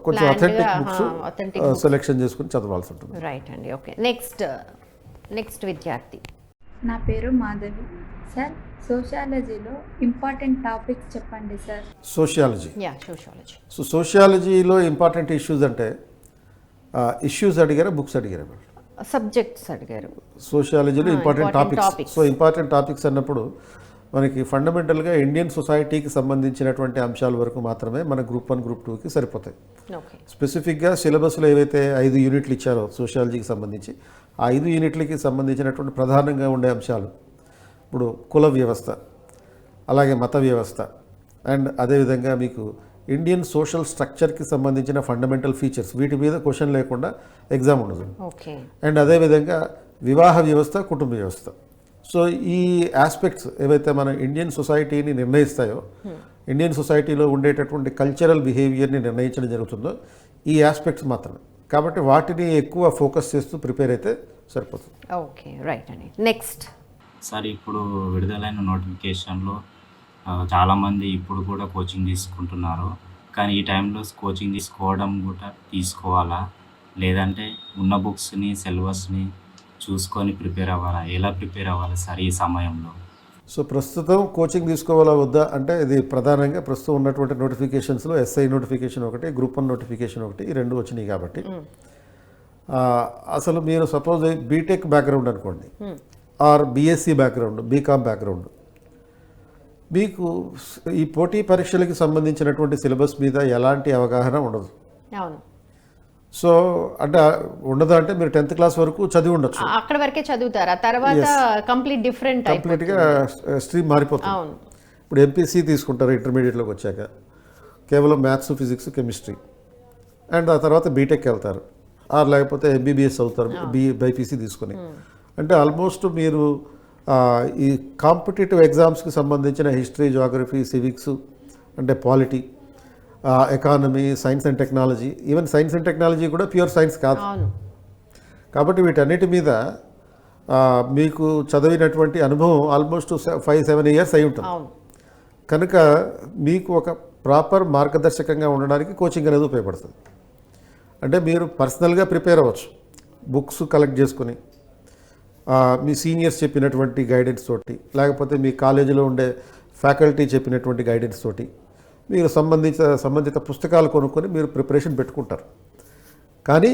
కొంచెం అథెంటిక్ బుక్స్ సెలెక్షన్ చేసుకుని చదవాల్సి ఉంటుంది. రైట్ అండి. ఓకే. నెక్స్ట్ విద్యార్థి. నా పేరు మాధవి సార్. సోషియాలజీలో ఇంపార్టెంట్ టాపిక్స్ చెప్పండి సార్. సోషియాలజీ. సో సోషియాలజీలో ఇంపార్టెంట్ ఇష్యూస్ అంటే ఇష్యూస్ అడిగారా, బుక్స్ అడిగారా? సబ్జెక్ట్స్ అడిగారు. సోషియాలజీలో important topics. So important topics అన్నప్పుడు మనకి ఫండమెంటల్గా ఇండియన్ సొసైటీకి సంబంధించినటువంటి అంశాల వరకు మాత్రమే మన గ్రూప్ 1 గ్రూప్ 2కి సరిపోతాయి. స్పెసిఫిక్గా సిలబస్లో ఏవైతే 5 యూనిట్లు ఇచ్చారో సోషియాలజీకి సంబంధించి, ఆ 5 యూనిట్లకి సంబంధించినటువంటి ప్రధానంగా ఉండే అంశాలు ఇప్పుడు కుల వ్యవస్థ, అలాగే మత వ్యవస్థ, అండ్ అదేవిధంగా మీకు ఇండియన్ సోషల్ స్ట్రక్చర్కి సంబంధించిన ఫండమెంటల్ ఫీచర్స్, వీటి మీద క్వశ్చన్ లేకుండా ఎగ్జామ్ ఉండదు. అండ్ అదేవిధంగా వివాహ వ్యవస్థ, కుటుంబ వ్యవస్థ. సో ఈ ఆస్పెక్ట్స్ ఏవైతే మన ఇండియన్ సొసైటీని నిర్ణయిస్తాయో, ఇండియన్ సొసైటీలో ఉండేటటువంటి కల్చరల్ బిహేవియర్ని నిర్ణయించడం జరుగుతుందో ఈ ఆస్పెక్ట్స్ మాత్రమే. కాబట్టి వాటిని ఎక్కువ ఫోకస్ చేస్తూ ప్రిపేర్ అయితే సరిపోతుంది. ఓకే, రైట్ అండి. నెక్స్ట్ సార్, ఇప్పుడు విడుదలైన నోటిఫికేషన్లో చాలామంది ఇప్పుడు కూడా కోచింగ్ తీసుకుంటున్నారు. కానీ ఈ టైంలో కోచింగ్ తీసుకోవడం కూడా తీసుకోవాలా, లేదంటే ఉన్న బుక్స్ని సిలబస్ని చూసుకొని ప్రిపేర్ అవ్వాలా? ఎలా ప్రిపేర్ అవ్వాలి సార్ ఈ సమయంలో? సో ప్రస్తుతం కోచింగ్ తీసుకోవాలా వద్దా అంటే ఇది ప్రధానంగా ప్రస్తుతం ఉన్నటువంటి నోటిఫికేషన్స్లో ఎస్ఐ నోటిఫికేషన్ ఒకటి, గ్రూప్ 1 నోటిఫికేషన్ ఒకటి, ఈ 2 వచ్చినాయి. కాబట్టి అసలు మీరు సపోజ్ బీటెక్ బ్యాక్గ్రౌండ్ అనుకోండి, or BSc background, BCom background, మీకు ఈ పోటీ పరీక్షలకి సంబంధించినటువంటి సిలబస్ మీద ఎలాంటి అవగాహన ఉండదు. సో అంటే ఉండదు అంటే మీరు 10th క్లాస్ వరకు చదివి ఉండొచ్చు, అక్కడ వరకే చదువుతారు. ఆ తర్వాత కంప్లీట్గా స్ట్రీమ్ మారిపోతుంది. ఇప్పుడు ఎంపీసీ తీసుకుంటారు ఇంటర్మీడియట్లోకి వచ్చాక, కేవలం మ్యాథ్స్, ఫిజిక్స్, కెమిస్ట్రీ, అండ్ ఆ తర్వాత బీటెక్ వెళ్తారు, ఆర్ లేకపోతే ఎంబీబీఎస్ అవుతారు బైపీసీ తీసుకొని. అంటే ఆల్మోస్ట్ మీరు ఈ కాంపిటేటివ్ ఎగ్జామ్స్కి సంబంధించిన హిస్టరీ, జాగ్రఫీ, సివిక్స్, అంటే polity, economy, science and technology, even science and technology కూడా ప్యూర్ సైన్స్ కాదు. కాబట్టి వీటన్నిటి మీద మీకు చదివినటువంటి అనుభవం ఆల్మోస్ట్ 5-7 ఇయర్స్ అయి ఉంటుంది. కనుక మీకు ఒక ప్రాపర్ మార్గదర్శకంగా ఉండడానికి కోచింగ్ అనేది ఉపయోగపడుతుంది. అంటే మీరు పర్సనల్గా ప్రిపేర్ అవ్వచ్చు, బుక్స్ కలెక్ట్ చేసుకుని, మీ సీనియర్స్ చెప్పినటువంటి గైడెన్స్ తోటి, లేకపోతే మీ కాలేజీలో ఉండే ఫ్యాకల్టీ చెప్పినటువంటి గైడెన్స్ తోటి మీరు సంబంధిత పుస్తకాలు కొనుక్కొని మీరు ప్రిపరేషన్ పెట్టుకుంటారు. కానీ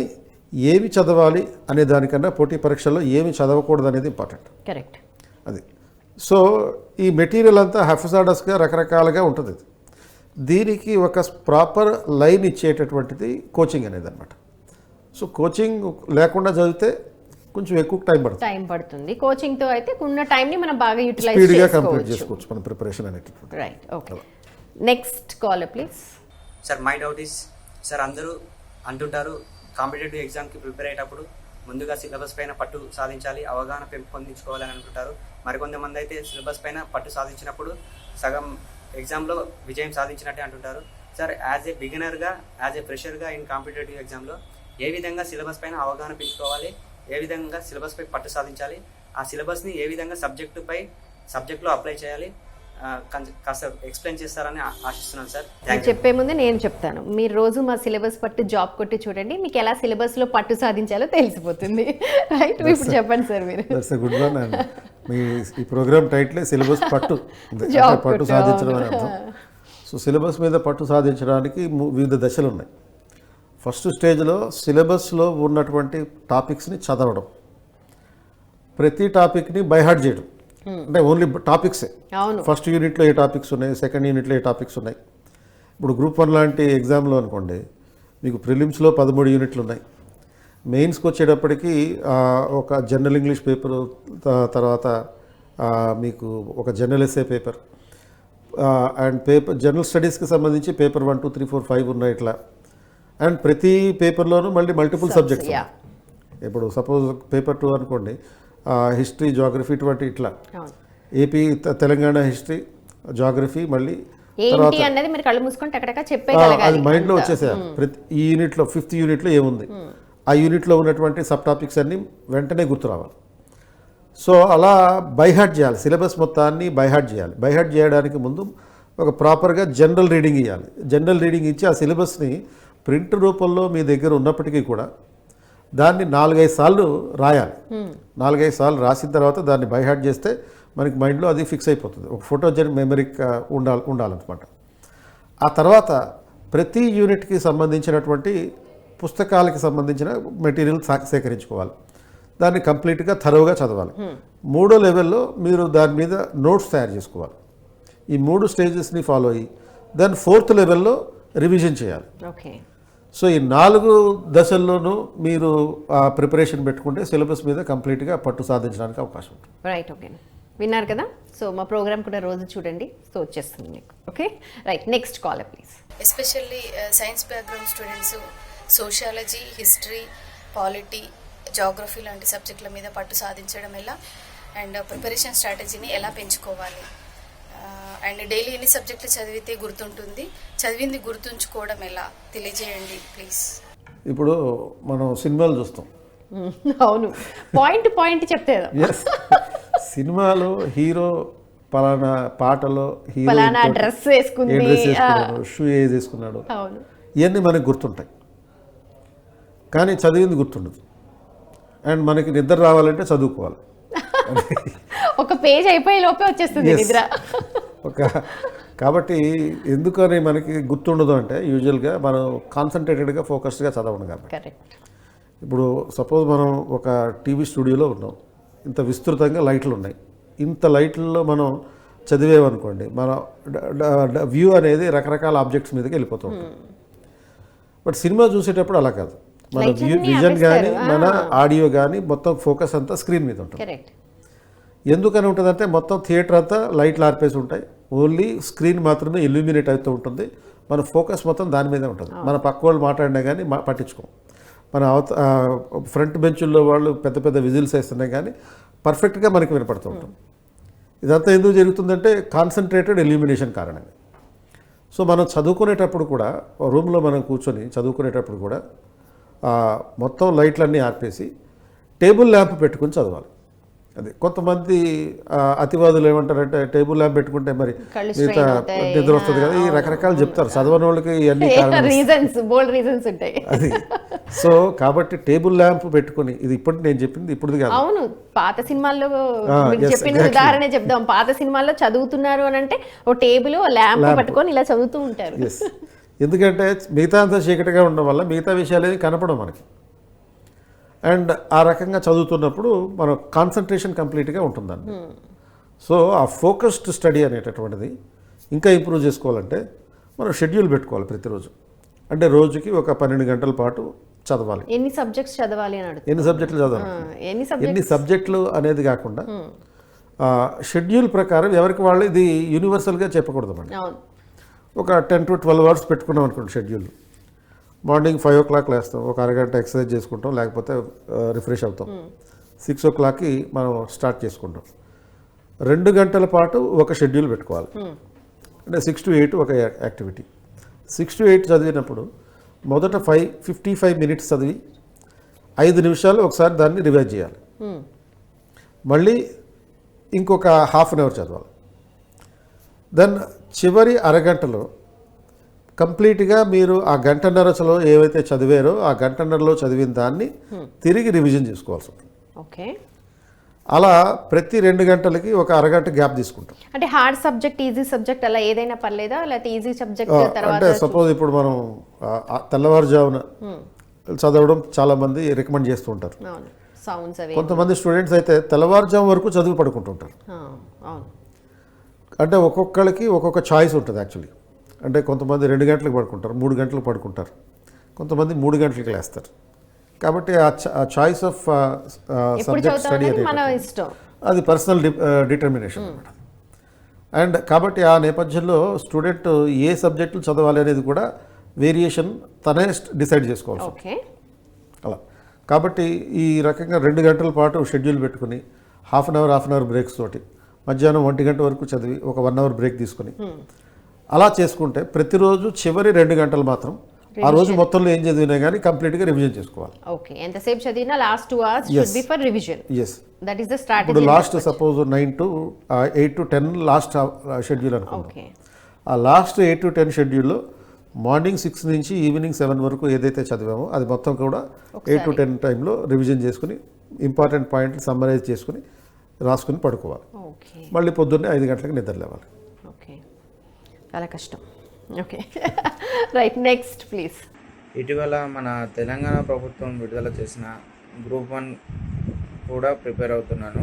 ఏమి చదవాలి అనే దానికన్నా పోటీ పరీక్షల్లో ఏమి చదవకూడదు అనేది ఇంపార్టెంట్. కరెక్ట్. అది సో ఈ మెటీరియల్ అంతా హెఫజాడస్గా రకరకాలుగా ఉంటుంది. ఇది దీనికి ఒక ప్రాపర్ లైన్ ఇచ్చేటటువంటిది కోచింగ్ అనేది అనమాట. సో కోచింగ్ లేకుండా చదివితే కొంచెం ఎక్కువ టైం పడుతుంది. కోచింగ్తో అయితే ఉన్న టైంని మనం బాగా యూటిలైజ్ స్పీడ్గా కంప్లీట్ చేసుకోవచ్చు మన ప్రిపరేషన్ అనేటటువంటి. Right. Okay, next call please. Sir my doubt is sir, అందరూ అంటుంటారు కాంపిటేటివ్ ఎగ్జామ్కి ప్రిపేర్ అయ్యేటప్పుడు ముందుగా సిలబస్ పైన పట్టు సాధించాలి, అవగాహన పెంపొందించుకోవాలని అనుకుంటారు. మరికొంతమంది అయితే సిలబస్ పైన పట్టు సాధించినప్పుడు సగం ఎగ్జామ్లో విజయం సాధించినట్టే అంటుంటారు. సార్ యాజ్ ఏ బిగినర్గా, యాజ్ ఏ ఫ్రెషర్గా ఇన్ కాంపిటేటివ్ ఎగ్జామ్లో ఏ విధంగా సిలబస్ పైన అవగాహన పెంచుకోవాలి, ఏ విధంగా సిలబస్పై పట్టు సాధించాలి, ఆ సిలబస్ని ఏ విధంగా సబ్జెక్ట్లో అప్లై చేయాలి, కాస్త ఎక్స్ప్లెయిన్ చేస్తారని ఆశిస్తున్నాను సార్. చెప్పే ముందు నేను చెప్తాను, మీరు రోజు మా సిలబస్ పట్టు జాబ్ కొట్టి చూడండి, మీకు ఎలా సిలబస్లో పట్టు సాధించాలో తెలిసిపోతుంది. రైట్, ఇప్పుడు చెప్పండి సార్ మీరు. Good one. అండ్ మీ ఈ ప్రోగ్రామ్ టైటిలే సిలబస్ పట్టు సాధించడం అని అర్థం. సో సిలబస్ మీద పట్టు సాధించడానికి వివిధ దశలు ఉన్నాయి. ఫస్ట్ స్టేజ్లో సిలబస్లో ఉన్నటువంటి టాపిక్స్ని చదవడం, ప్రతి టాపిక్ని బైహార్ట్ చేయడం. అంటే ఓన్లీ టాపిక్సే. ఫస్ట్ యూనిట్లో ఏ టాపిక్స్ ఉన్నాయి, సెకండ్ యూనిట్లో ఏ టాపిక్స్ ఉన్నాయి. ఇప్పుడు గ్రూప్ 1 లాంటి ఎగ్జామ్లో అనుకోండి, మీకు ప్రిలిమ్స్లో 13 యూనిట్లు ఉన్నాయి. మెయిన్స్కి వచ్చేటప్పటికి ఒక జనరల్ ఇంగ్లీష్ పేపర్, తర్వాత మీకు ఒక general SA paper, and general స్టడీస్కి సంబంధించి పేపర్ 1, 2, 3, 4, 5 ఉన్నాయి ఇట్లా. అండ్ ప్రతి పేపర్లోనూ మళ్ళీ మల్టిపుల్ సబ్జెక్ట్స్. ఇప్పుడు సపోజ్ పేపర్ 2 అనుకోండి, హిస్టరీ, జాగ్రఫీ, ఇటువంటి ఇట్లా ఏపీ తెలంగాణ హిస్టరీ, జాగ్రఫీ, మళ్ళీ తర్వాత అది మైండ్లో వచ్చేసేయాలి. ప్రతి ఈ యూనిట్లో 5th యూనిట్లో ఏముంది, ఆ యూనిట్లో ఉన్నటువంటి సబ్ టాపిక్స్ అన్నీ వెంటనే గుర్తు రావాలి. సో అలా బైహార్ట్ చేయాలి, సిలబస్ మొత్తాన్ని బైహార్ట్ చేయాలి. బైహార్ట్ చేయడానికి ముందు ఒక ప్రాపర్గా జనరల్ రీడింగ్ ఇవ్వాలి. జనరల్ రీడింగ్ ఇచ్చి ఆ సిలబస్ని ప్రింట్ రూపంలో మీ దగ్గర ఉన్నప్పటికీ కూడా దాన్ని 4-5 సార్లు రాయాలి. 4-5 సార్లు రాసిన తర్వాత దాన్ని బైహార్ట్ చేస్తే మనకి మైండ్లో అది ఫిక్స్ అయిపోతుంది. ఒక ఫోటోజెనిక్ మెమరీక్ ఉండాలన్నమాట. ఆ తర్వాత ప్రతి యూనిట్కి సంబంధించినటువంటి పుస్తకాలకి సంబంధించిన మెటీరియల్ సేకరించుకోవాలి. దాన్ని కంప్లీట్గా థరోగా చదవాలి. 3వ లెవెల్లో మీరు దాని మీద నోట్స్ తయారు చేసుకోవాలి. ఈ 3 స్టేజెస్ని ఫాలో అయ్యి దాన్ని 4th లెవెల్లో రివిజన్ చేయాలి. సో ఈ 4 దశల్లోనూ మీరు ప్రిపరేషన్ పెట్టుకుంటే సిలబస్ మీద కంప్లీట్గా పట్టు సాధించడానికి అవకాశం ఉంటుంది. రైట్, ఓకే, విన్నారు కదా. సో మా ప్రోగ్రామ్ కూడా రోజు చూడండి, సో వచ్చేస్తుంది మీకు. Okay, right, next call please. Especially science background students sociology, history, polity, geography లాంటి సబ్జెక్టుల మీద పట్టు సాధించడం ఎలా, అండ్ ప్రిపరేషన్ స్ట్రాటజీని ఎలా పెంచుకోవాలి, అండ్ డైలీ ఎన్ని సబ్జెక్టులు చదివితే గుర్తుంటుంది, చదివింది గుర్తుంచుకోవడం ఎలా తెలియజేయండి ప్లీజ్. ఇప్పుడు మనం సినిమాలు చూస్తాం. అవును, పాయింట్ చెప్తే సినిమాలో హీరో పలానా పాటలో హీరో డ్రెస్ వేసుకున్నాడు, షూ వేసుకున్నాడు, ఇవన్నీ మనకు గుర్తుంటాయి. కానీ చదివింది గుర్తుండదు. అండ్ మనకి నిద్ర రావాలంటే చదువుకోవాలి. ఒక పేజ్ అయిపోయే లోపే వచ్చేస్తుంది నిద్ర. కాబట్టి ఎందుకని మనకి గుర్తుండదు అంటే యూజువల్గా మనం కాన్సన్ట్రేటెడ్గా ఫోకస్డ్గా చదవడం కాబట్టి. ఇప్పుడు సపోజ్ మనం ఒక టీవీ స్టూడియోలో ఉన్నాం, ఇంత విస్తృతంగా లైట్లు ఉన్నాయి. ఇంత లైట్లలో మనం చదివేమనుకోండి, మన వ్యూ అనేది రకరకాల ఆబ్జెక్ట్స్ మీదకి వెళ్ళిపోతూ ఉంటుంది. బట్ సినిమా చూసేటప్పుడు అలా కాదు. మన విజన్ కానీ మన ఆడియో కానీ మొత్తం ఫోకస్ అంతా స్క్రీన్ మీద ఉంటుంది. ఎందుకని ఉంటుందంటే మొత్తం థియేటర్ అంతా లైట్లు ఆర్పేసి ఉంటాయి, ఓన్లీ స్క్రీన్ మాత్రమే ఇల్యూమినేట్ అవుతూ ఉంటుంది. మన ఫోకస్ మొత్తం దాని మీదే ఉంటుంది. మన పక్క వాళ్ళు మాట్లాడినా కానీ పట్టించుకోం. మన ఫ్రంట్ బెంచుల్లో వాళ్ళు పెద్ద పెద్ద విజిల్స్ వేస్తున్నాయి కానీ పర్ఫెక్ట్గా మనకి వినపడుతూ ఉంటాం. ఇదంతా ఎందుకు జరుగుతుందంటే కాన్సన్ట్రేటెడ్ ఇల్యూమినేషన్ కారణంగా. సో మనం చదువుకునేటప్పుడు కూడా రూమ్లో మనం కూర్చొని చదువుకునేటప్పుడు కూడా మొత్తం లైట్లన్నీ ఆర్పేసి టేబుల్ ల్యాంప్ పెట్టుకుని చదవాలి. అది కొంతమంది అతివాదులు ఏమంటారంటే టేబుల్ ల్యాంప్ పెట్టుకుంటే మరి మిగతా నిద్ర వస్తుంది కదా, ఈ రకరకాలు చెప్తారు. చదవని వాళ్ళకి ఇవన్నీ రీజన్స్ ఉంటాయి. అది సో కాబట్టి టేబుల్ ల్యాంప్ పెట్టుకుని, ఇది ఇప్పుడు నేను చెప్పింది ఇప్పుడు కాదు. అవును, పాత సినిమాల్లో చెప్పిన ఉదాహరణ చెప్దాం. పాత సినిమాల్లో చదువుతున్నారు అని అంటే ఓ టేబుల్, ఓ ల్యాంప్ పట్టుకొని ఇలా చదువుతూ ఉంటారు. ఎందుకంటే మిగతా అంతా చీకటిగా ఉండడం వల్ల మిగతా విషయాలు ఏమి కనపడవు మనకి. అండ్ ఆ రకంగా చదువుతున్నప్పుడు మన కాన్సన్ట్రేషన్ కంప్లీట్గా ఉంటుందండి. సో ఆ ఫోకస్డ్ స్టడీ అనేటటువంటిది ఇంకా ఇంప్రూవ్ చేసుకోవాలంటే మనం షెడ్యూల్ పెట్టుకోవాలి ప్రతిరోజు. అంటే రోజుకి ఒక 12 గంటల పాటు చదవాలి. ఎన్ని సబ్జెక్ట్స్ చదవాలి అని అడుగుతారు. ఎన్ని సబ్జెక్టులు చదవాలి, ఎన్ని సబ్జెక్టులు అనేది కాకుండా షెడ్యూల్ ప్రకారం ఎవరికి వాళ్ళు ఇది యూనివర్సల్గా చెప్పకూడదు అండి. ఒక 10 to 12 అవర్స్ పెట్టుకున్నాం అనుకోండి షెడ్యూల్. మార్నింగ్ 5 o'clock లేస్తాం, ఒక అరగంట ఎక్సర్సైజ్ చేసుకుంటాం, లేకపోతే రిఫ్రెష్ అవుతాం. 6 o'clockకి మనం స్టార్ట్ చేసుకుంటాం. 2 గంటల పాటు ఒక షెడ్యూల్ పెట్టుకోవాలి. అంటే 6 to 8 ఒక యాక్టివిటీ. 6 to 8 చదివినప్పుడు మొదట 55 minutes చదివి 5 నిమిషాలు ఒకసారి దాన్ని రివైజ్ చేయాలి. మళ్ళీ ఇంకొక హాఫ్ అన్ అవర్ చదవాలి. దెన్ చివరి అరగంటలో కంప్లీట్గా మీరు ఆ గంటన్నరలో ఏవైతే చదివారో ఆ గంటన్నరలో చదివిన దాన్ని తిరిగి రివిజన్ చేసుకోవాల్సి ఉంటుంది. ఓకే. అలా ప్రతి 2 గంటలకి ఒక అరగంట గ్యాప్ తీసుకుంటాం. అంటే హార్డ్ సబ్జెక్ట్, ఈజీ సబ్జెక్ట్ అలా ఏదైనా పర్లేదా, లేకపోతే ఈజీ సబ్జెక్ట్ తర్వాత? అంటే సపోజ్ ఇప్పుడు మనం తెల్లవారుజామున చదవడం చాలామంది రికమెండ్ చేస్తూ ఉంటారు. సౌండ్స్ అవి. కొంతమంది స్టూడెంట్స్ అయితే తెల్లవారుజాము వరకు చదివి పడుకుంటుంటారు. అంటే ఒక్కొక్కరికి ఒక్కొక్క చాయిస్ ఉంటుంది యాక్చువల్లీ. అంటే కొంతమంది 2 గంటలకు పడుకుంటారు, 3 గంటలకు పడుకుంటారు, కొంతమంది 3 గంటలకు లేస్తారు. కాబట్టి ఆ చాయిస్ ఆఫ్ సబ్జెక్ట్ స్టడీ అనేది అది పర్సనల్ డిటర్మినేషన్ అన్నమాట. అండ్ కాబట్టి ఆ నేపథ్యంలో స్టూడెంట్ ఏ సబ్జెక్టులు చదవాలి అనేది కూడా వేరియేషన్ తనే డిసైడ్ చేసుకోవాలి. అలా కాబట్టి ఈ రకంగా 2 గంటల పాటు షెడ్యూల్ పెట్టుకుని హాఫ్ అన్ అవర్ బ్రేక్స్ తోటి మధ్యాహ్నం 1 గంట వరకు చదివి ఒక 1 hour బ్రేక్ తీసుకుని అలా చేసుకుంటే ప్రతిరోజు చివరి 2 గంటలు మాత్రం ఆ రోజు మొత్తంలో ఏం చదివినా కానీ కంప్లీట్గా రివిజన్ చేసుకోవాలి. ఓకే. ఎంతసేపు చదివినా last 2 hours should be for revision. Yes. That is the strategy. ఇప్పుడు last suppose 9 to 8 to 10 last schedule అనుకుందాం. ఆ లాస్ట్ 8 to 10 షెడ్యూల్లో మార్నింగ్ 6 నుంచి ఈవినింగ్ 7 వరకు ఏదైతే చదివామో అది మొత్తం కూడా 8 to 10 టైంలో రివిజన్ చేసుకుని ఇంపార్టెంట్ పాయింట్లు సమ్మరైజ్ చేసుకుని రాసుకుని పడుకోవాలి. మళ్ళీ పొద్దున్నే 5 గంటలకు నిద్ర లేవాలి. ఓకే. చాలా కష్టం. ఓకే. Right, next please. ఇటీవల మన తెలంగాణ ప్రభుత్వం విడుదల చేసిన Group 1 కూడా ప్రిపేర్ అవుతున్నాను.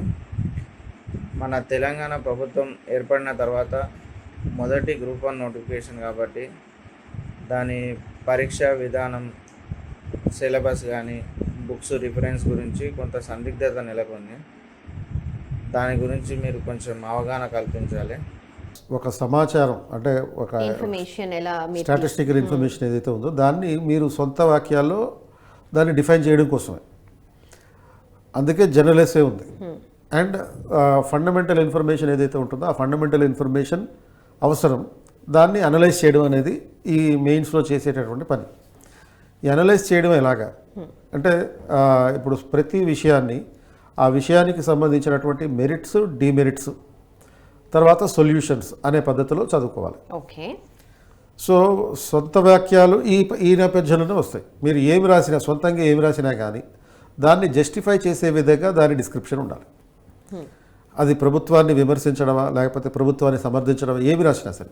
మన తెలంగాణ ప్రభుత్వం ఏర్పడిన తర్వాత మొదటి Group 1 నోటిఫికేషన్ కాబట్టి దాని పరీక్ష విధానం, సిలబస్ కానీ బుక్స్ రిఫరెన్స్ గురించి కొంత సందిగ్ధత నెలకొంది. దాని గురించి మీరు కొంచెం అవగాహన కల్పించాలి. ఒక సమాచారం అంటే ఒక ఇన్ఫర్మేషన్ స్టాటిస్టికల్ ఇన్ఫర్మేషన్ ఏదైతే ఉందో దాన్ని మీరు సొంత వాక్యాల్లో దాన్ని డిఫైన్ చేయడం కోసమే, అందుకే జర్నలిస్టే ఉంది. అండ్ ఫండమెంటల్ ఇన్ఫర్మేషన్ ఏదైతే ఉంటుందో ఆ ఫండమెంటల్ ఇన్ఫర్మేషన్ అవసరం, దాన్ని అనలైజ్ చేయడం అనేది ఈ మెయిన్స్లో చేసేటటువంటి పని. ఈ అనలైజ్ చేయడం ఎలాగా అంటే ఇప్పుడు ప్రతి విషయాన్ని ఆ విషయానికి సంబంధించినటువంటి మెరిట్స్, డిమెరిట్స్, తర్వాత సొల్యూషన్స్ అనే పద్ధతిలో చదువుకోవాలి. ఓకే. సో సొంత వాక్యాలు ఈ నేపథ్యంలోనే వస్తాయి. మీరు ఏమి రాసినా, సొంతంగా ఏమి రాసినా కానీ దాన్ని జస్టిఫై చేసే విధంగా దాని డిస్క్రిప్షన్ ఉండాలి. అది ప్రభుత్వాన్ని విమర్శించడమా లేకపోతే ప్రభుత్వాన్ని సమర్థించడమా ఏమి రాసినా సరే.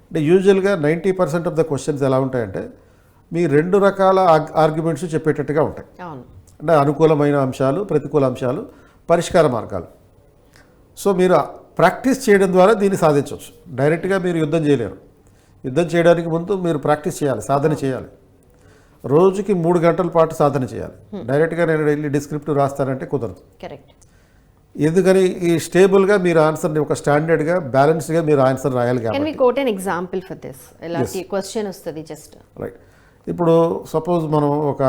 అంటే యూజువల్గా 90% ఆఫ్ ద క్వశ్చన్స్ ఎలా ఉంటాయంటే మీ 2 రకాల ఆర్గ్యుమెంట్స్ చెప్పేటట్టుగా ఉంటాయి. అంటే అనుకూలమైన అంశాలు, ప్రతికూల అంశాలు, పరిష్కార మార్గాలు. సో మీరు ప్రాక్టీస్ చేయడం ద్వారా దీన్ని సాధించవచ్చు. డైరెక్ట్గా మీరు యుద్ధం చేయలేరు. యుద్ధం చేయడానికి ముందు మీరు ప్రాక్టీస్ చేయాలి, సాధన చేయాలి. రోజుకి 3 గంటల పాటు సాధన చేయాలి. డైరెక్ట్గా నేను వెళ్ళి డిస్క్రిప్టివ్ రాస్తానంటే కుదరదు. కరెక్ట్. ఎందుకని ఈ స్టేబుల్గా మీరు ఆన్సర్ని ఒక స్టాండర్డ్గా బ్యాలెన్స్డ్గా మీరు ఆన్సర్ రాయాలి కాబట్టి. Can we quote an example for this? ఎలాంటి క్వశ్చన్ వస్తుంది జస్ట్? రైట్. ఇప్పుడు సపోజ్ మనం ఒక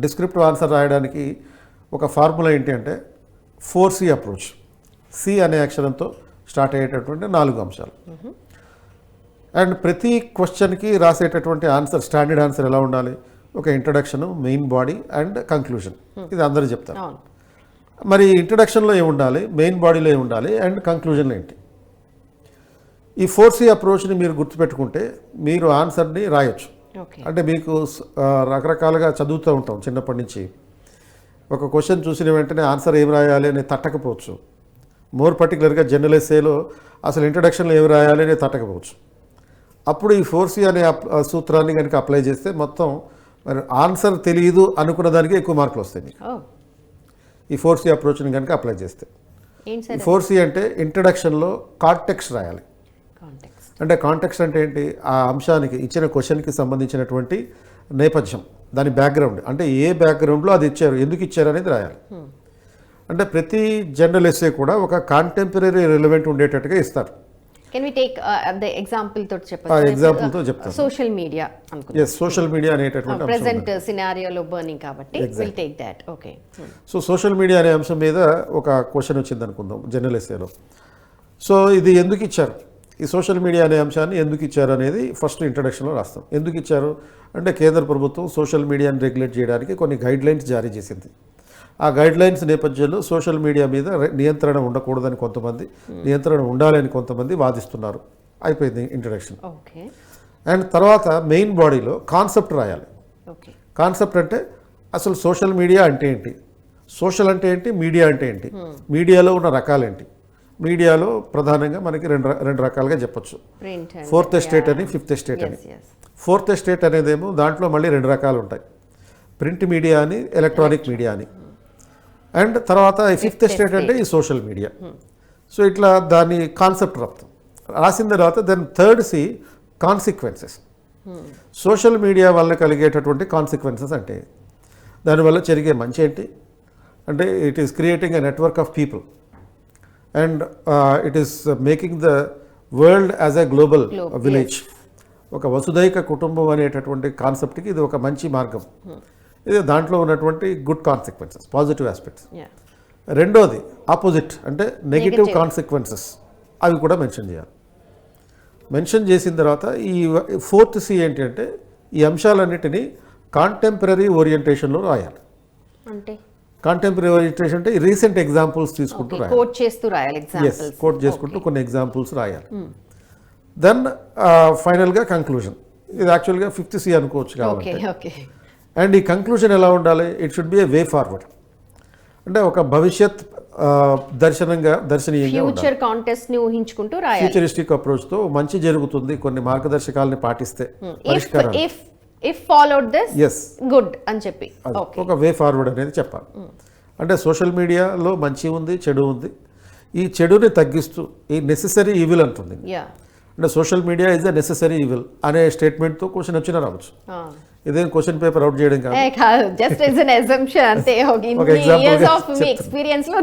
డిస్క్రిప్టివ్ ఆన్సర్ రాయడానికి ఒక ఫార్ములా ఏంటి అంటే 4C అప్రోచ్. సి అనే అక్షరంతో స్టార్ట్ అయ్యేటటువంటి 4 అంశాలు. అండ్ ప్రతి క్వశ్చన్కి రాసేటటువంటి ఆన్సర్, స్టాండర్డ్ ఆన్సర్ ఎలా ఉండాలి? ఒక introduction, main body and conclusion. ఇది అందరూ చెప్తారు. మరి ఇంట్రడక్షన్లో ఏమి ఉండాలి, మెయిన్ బాడీలో ఏమి ఉండాలి, అండ్ కంక్లూజన్లో ఏంటి? ఈ 4C అప్రోచ్ని మీరు గుర్తుపెట్టుకుంటే మీరు ఆన్సర్ని రాయొచ్చు. అంటే మీకు రకరకాలుగా చదువుతూ ఉంటాం చిన్నప్పటి నుంచి. ఒక క్వశ్చన్ చూసిన వెంటనే ఆన్సర్ ఏం రాయాలి అని తట్టకపోవచ్చు. మోర్ పర్టికులర్గా జనరల్ ఎస్సేలో అసలు ఇంట్రడక్షన్లో ఏమి రాయాలి అని తట్టకపోవచ్చు. అప్పుడు ఈ 4C అనే సూత్రాన్ని కనుక అప్లై చేస్తే మొత్తం మరి ఆన్సర్ తెలియదు అనుకున్న దానికి ఎక్కువ మార్కులు వస్తాయి మీకు ఓ ఈ 4C అప్రోచ్ని కనుక అప్లై చేస్తే. ఏంటి ఈ సార్ 4C అంటే ఇంట్రడక్షన్లో కాంటెక్స్ట్ రాయాలి. కాంటెక్స్ట్? అంటే కాంటెక్స్ట్ అంటే ఏంటి, ఆ అంశానికి ఇచ్చిన క్వశ్చన్కి సంబంధించినటువంటి నేపథ్యం, దాని బ్యాక్గ్రౌండ్, అంటే ఏ బ్యాక్గ్రౌండ్లో అది ఇచ్చారు, ఎందుకు ఇచ్చారు అనేది రాయాలి. అంటే ప్రతి జనరల్ ఎస్సే కూడా ఒక కాంటెంపరీ రిలవెంట్ ఉండేటట్టుగా ఇస్తారు. Can we take the example తోటి ఆ చెప్పండి. ఎగ్జాంపుల్తో చెప్తాను. సోషల్ మీడియా అనుకుంటా, ఎస్, సోషల్ మీడియా అనేటటువంటి అంశం ప్రెసెంట్ ఉంది. సినారియోలో బర్నింగ్ కాబట్టి will take that. Okay. So social media అనే అంశం మీద ఒక క్వశ్చన్ వచ్చింది అనుకుందాం జనరల్ ఎస్సేలో. సో ఇది ఎందుకు ఇచ్చారు, ఈ సోషల్ మీడియా అనే అంశాన్ని ఎందుకు ఇచ్చారు అనేది ఫస్ట్ ఇంట్రడక్షన్లో రాస్తాం. ఎందుకు ఇచ్చారు అంటే కేంద్ర ప్రభుత్వం సోషల్ మీడియాని రెగ్యులేట్ చేయడానికి కొన్ని గైడ్లైన్స్ జారీ చేసింది. ఆ గైడ్లైన్స్ నేపథ్యంలో సోషల్ మీడియా మీద నియంత్రణ ఉండకూడదని కొంతమంది, నియంత్రణ ఉండాలని కొంతమంది వాదిస్తున్నారు. అయిపోయింది ఇంట్రడక్షన్. ఓకే. అండ్ తర్వాత మెయిన్ బాడీలో కాన్సెప్ట్ రాయాలి. ఓకే. కాన్సెప్ట్ అంటే అసలు సోషల్ మీడియా అంటే ఏంటి, సోషల్ అంటే ఏంటి, మీడియా అంటే ఏంటి, మీడియాలో ఉన్న రకాలేంటి. మీడియాలో ప్రధానంగా మనకి రెండు రకాలుగా చెప్పొచ్చు. ఫోర్త్ ఎస్టేట్ అని, ఫిఫ్త్ ఎస్టేట్ అని. ఫోర్త్ ఎస్టేట్ అనేదేమో దాంట్లో మళ్ళీ రెండు రకాలు ఉంటాయి, ప్రింట్ మీడియా అని, ఎలక్ట్రానిక్ మీడియా అని. అండ్ తర్వాత ఈ ఫిఫ్త్ ఎస్టేట్ అంటే ఈ సోషల్ మీడియా. సో ఇట్లా దాని కాన్సెప్ట్ రాసిన తర్వాత then third C consequences. Social media వల్ల కలిగేటటువంటి కాన్సిక్వెన్సెస్ అంటే దానివల్ల జరిగే మంచి ఏంటి అంటే it is creating a network of people and it is making the world as a global village. ఒక వసుదైక కుటుంబం అనేటటువంటి కాన్సెప్ట్కి ఇది ఒక మంచి మార్గం. ఇది దాంట్లో ఉన్నటువంటి గుడ్ కాన్సిక్వెన్సెస్, పాజిటివ్ ఆస్పెక్ట్స్. రెండోది ఆపోజిట్ అంటే నెగిటివ్ కాన్సిక్వెన్సెస్, అవి కూడా మెన్షన్ చేయాలి. మెన్షన్ చేసిన తర్వాత ఈ ఫోర్త్ సి ఏంటి అంటే ఈ అంశాలన్నిటినీ కాంటెంపరీ ఓరియంటేషన్లో రాయాలి. అంటే కాంటెంపరీ ఓరియంటేషన్ అంటే రీసెంట్ ఎగ్జాంపుల్స్ తీసుకుంటూ రాయాలి. కోట్ చేస్తూ రాయాలి. ఎస్, కోట్ చేసుకుంటూ కొన్ని ఎగ్జాంపుల్స్ రాయాలి. దెన్ ఫైనల్గా కంక్లూజన్. ఇది యాక్చువల్గా ఫిఫ్త్ సి అనుకోవచ్చు కాబట్టి. అండ్ ఈ కంక్లూజన్ ఎలా ఉండాలి, it should be A way forward. అంటే ఒక భవిష్యత్ దర్శనీయంగా ఫ్యూచర్ కాంటెస్ట్ ని ఊహించుకుంటూ రాయాలి. ఫ్యూచరిస్టిక్ అప్రోచ్తో మంచి జరుగుతుంది, కొన్ని మార్గదర్శకాలని పాటిస్తే పరిష్కారం. If followed this yes good అని చెప్పి ఒక వే ఫార్వర్డ్ అనేది చెప్పాలి. అంటే సోషల్ మీడియాలో మంచి ఉంది, చెడు ఉంది. ఈ చెడుని తగ్గిస్తూ ఈ నెసెసరీ ఈవిల్ అంటుంది. అంటే social media is a necessary evil అనే స్టేట్మెంట్తో క్వశ్చన్ వచ్చినా రావచ్చు. ఇదేం క్వశ్చన్ పేపర్ అవుట్ చేయడం కాదు, జస్ట్ ఇస్ ఎన్ అజంప్షన్ అంతే. ఇయర్స్ ఆఫ్ మీ ఎక్స్పీరియన్స్ లో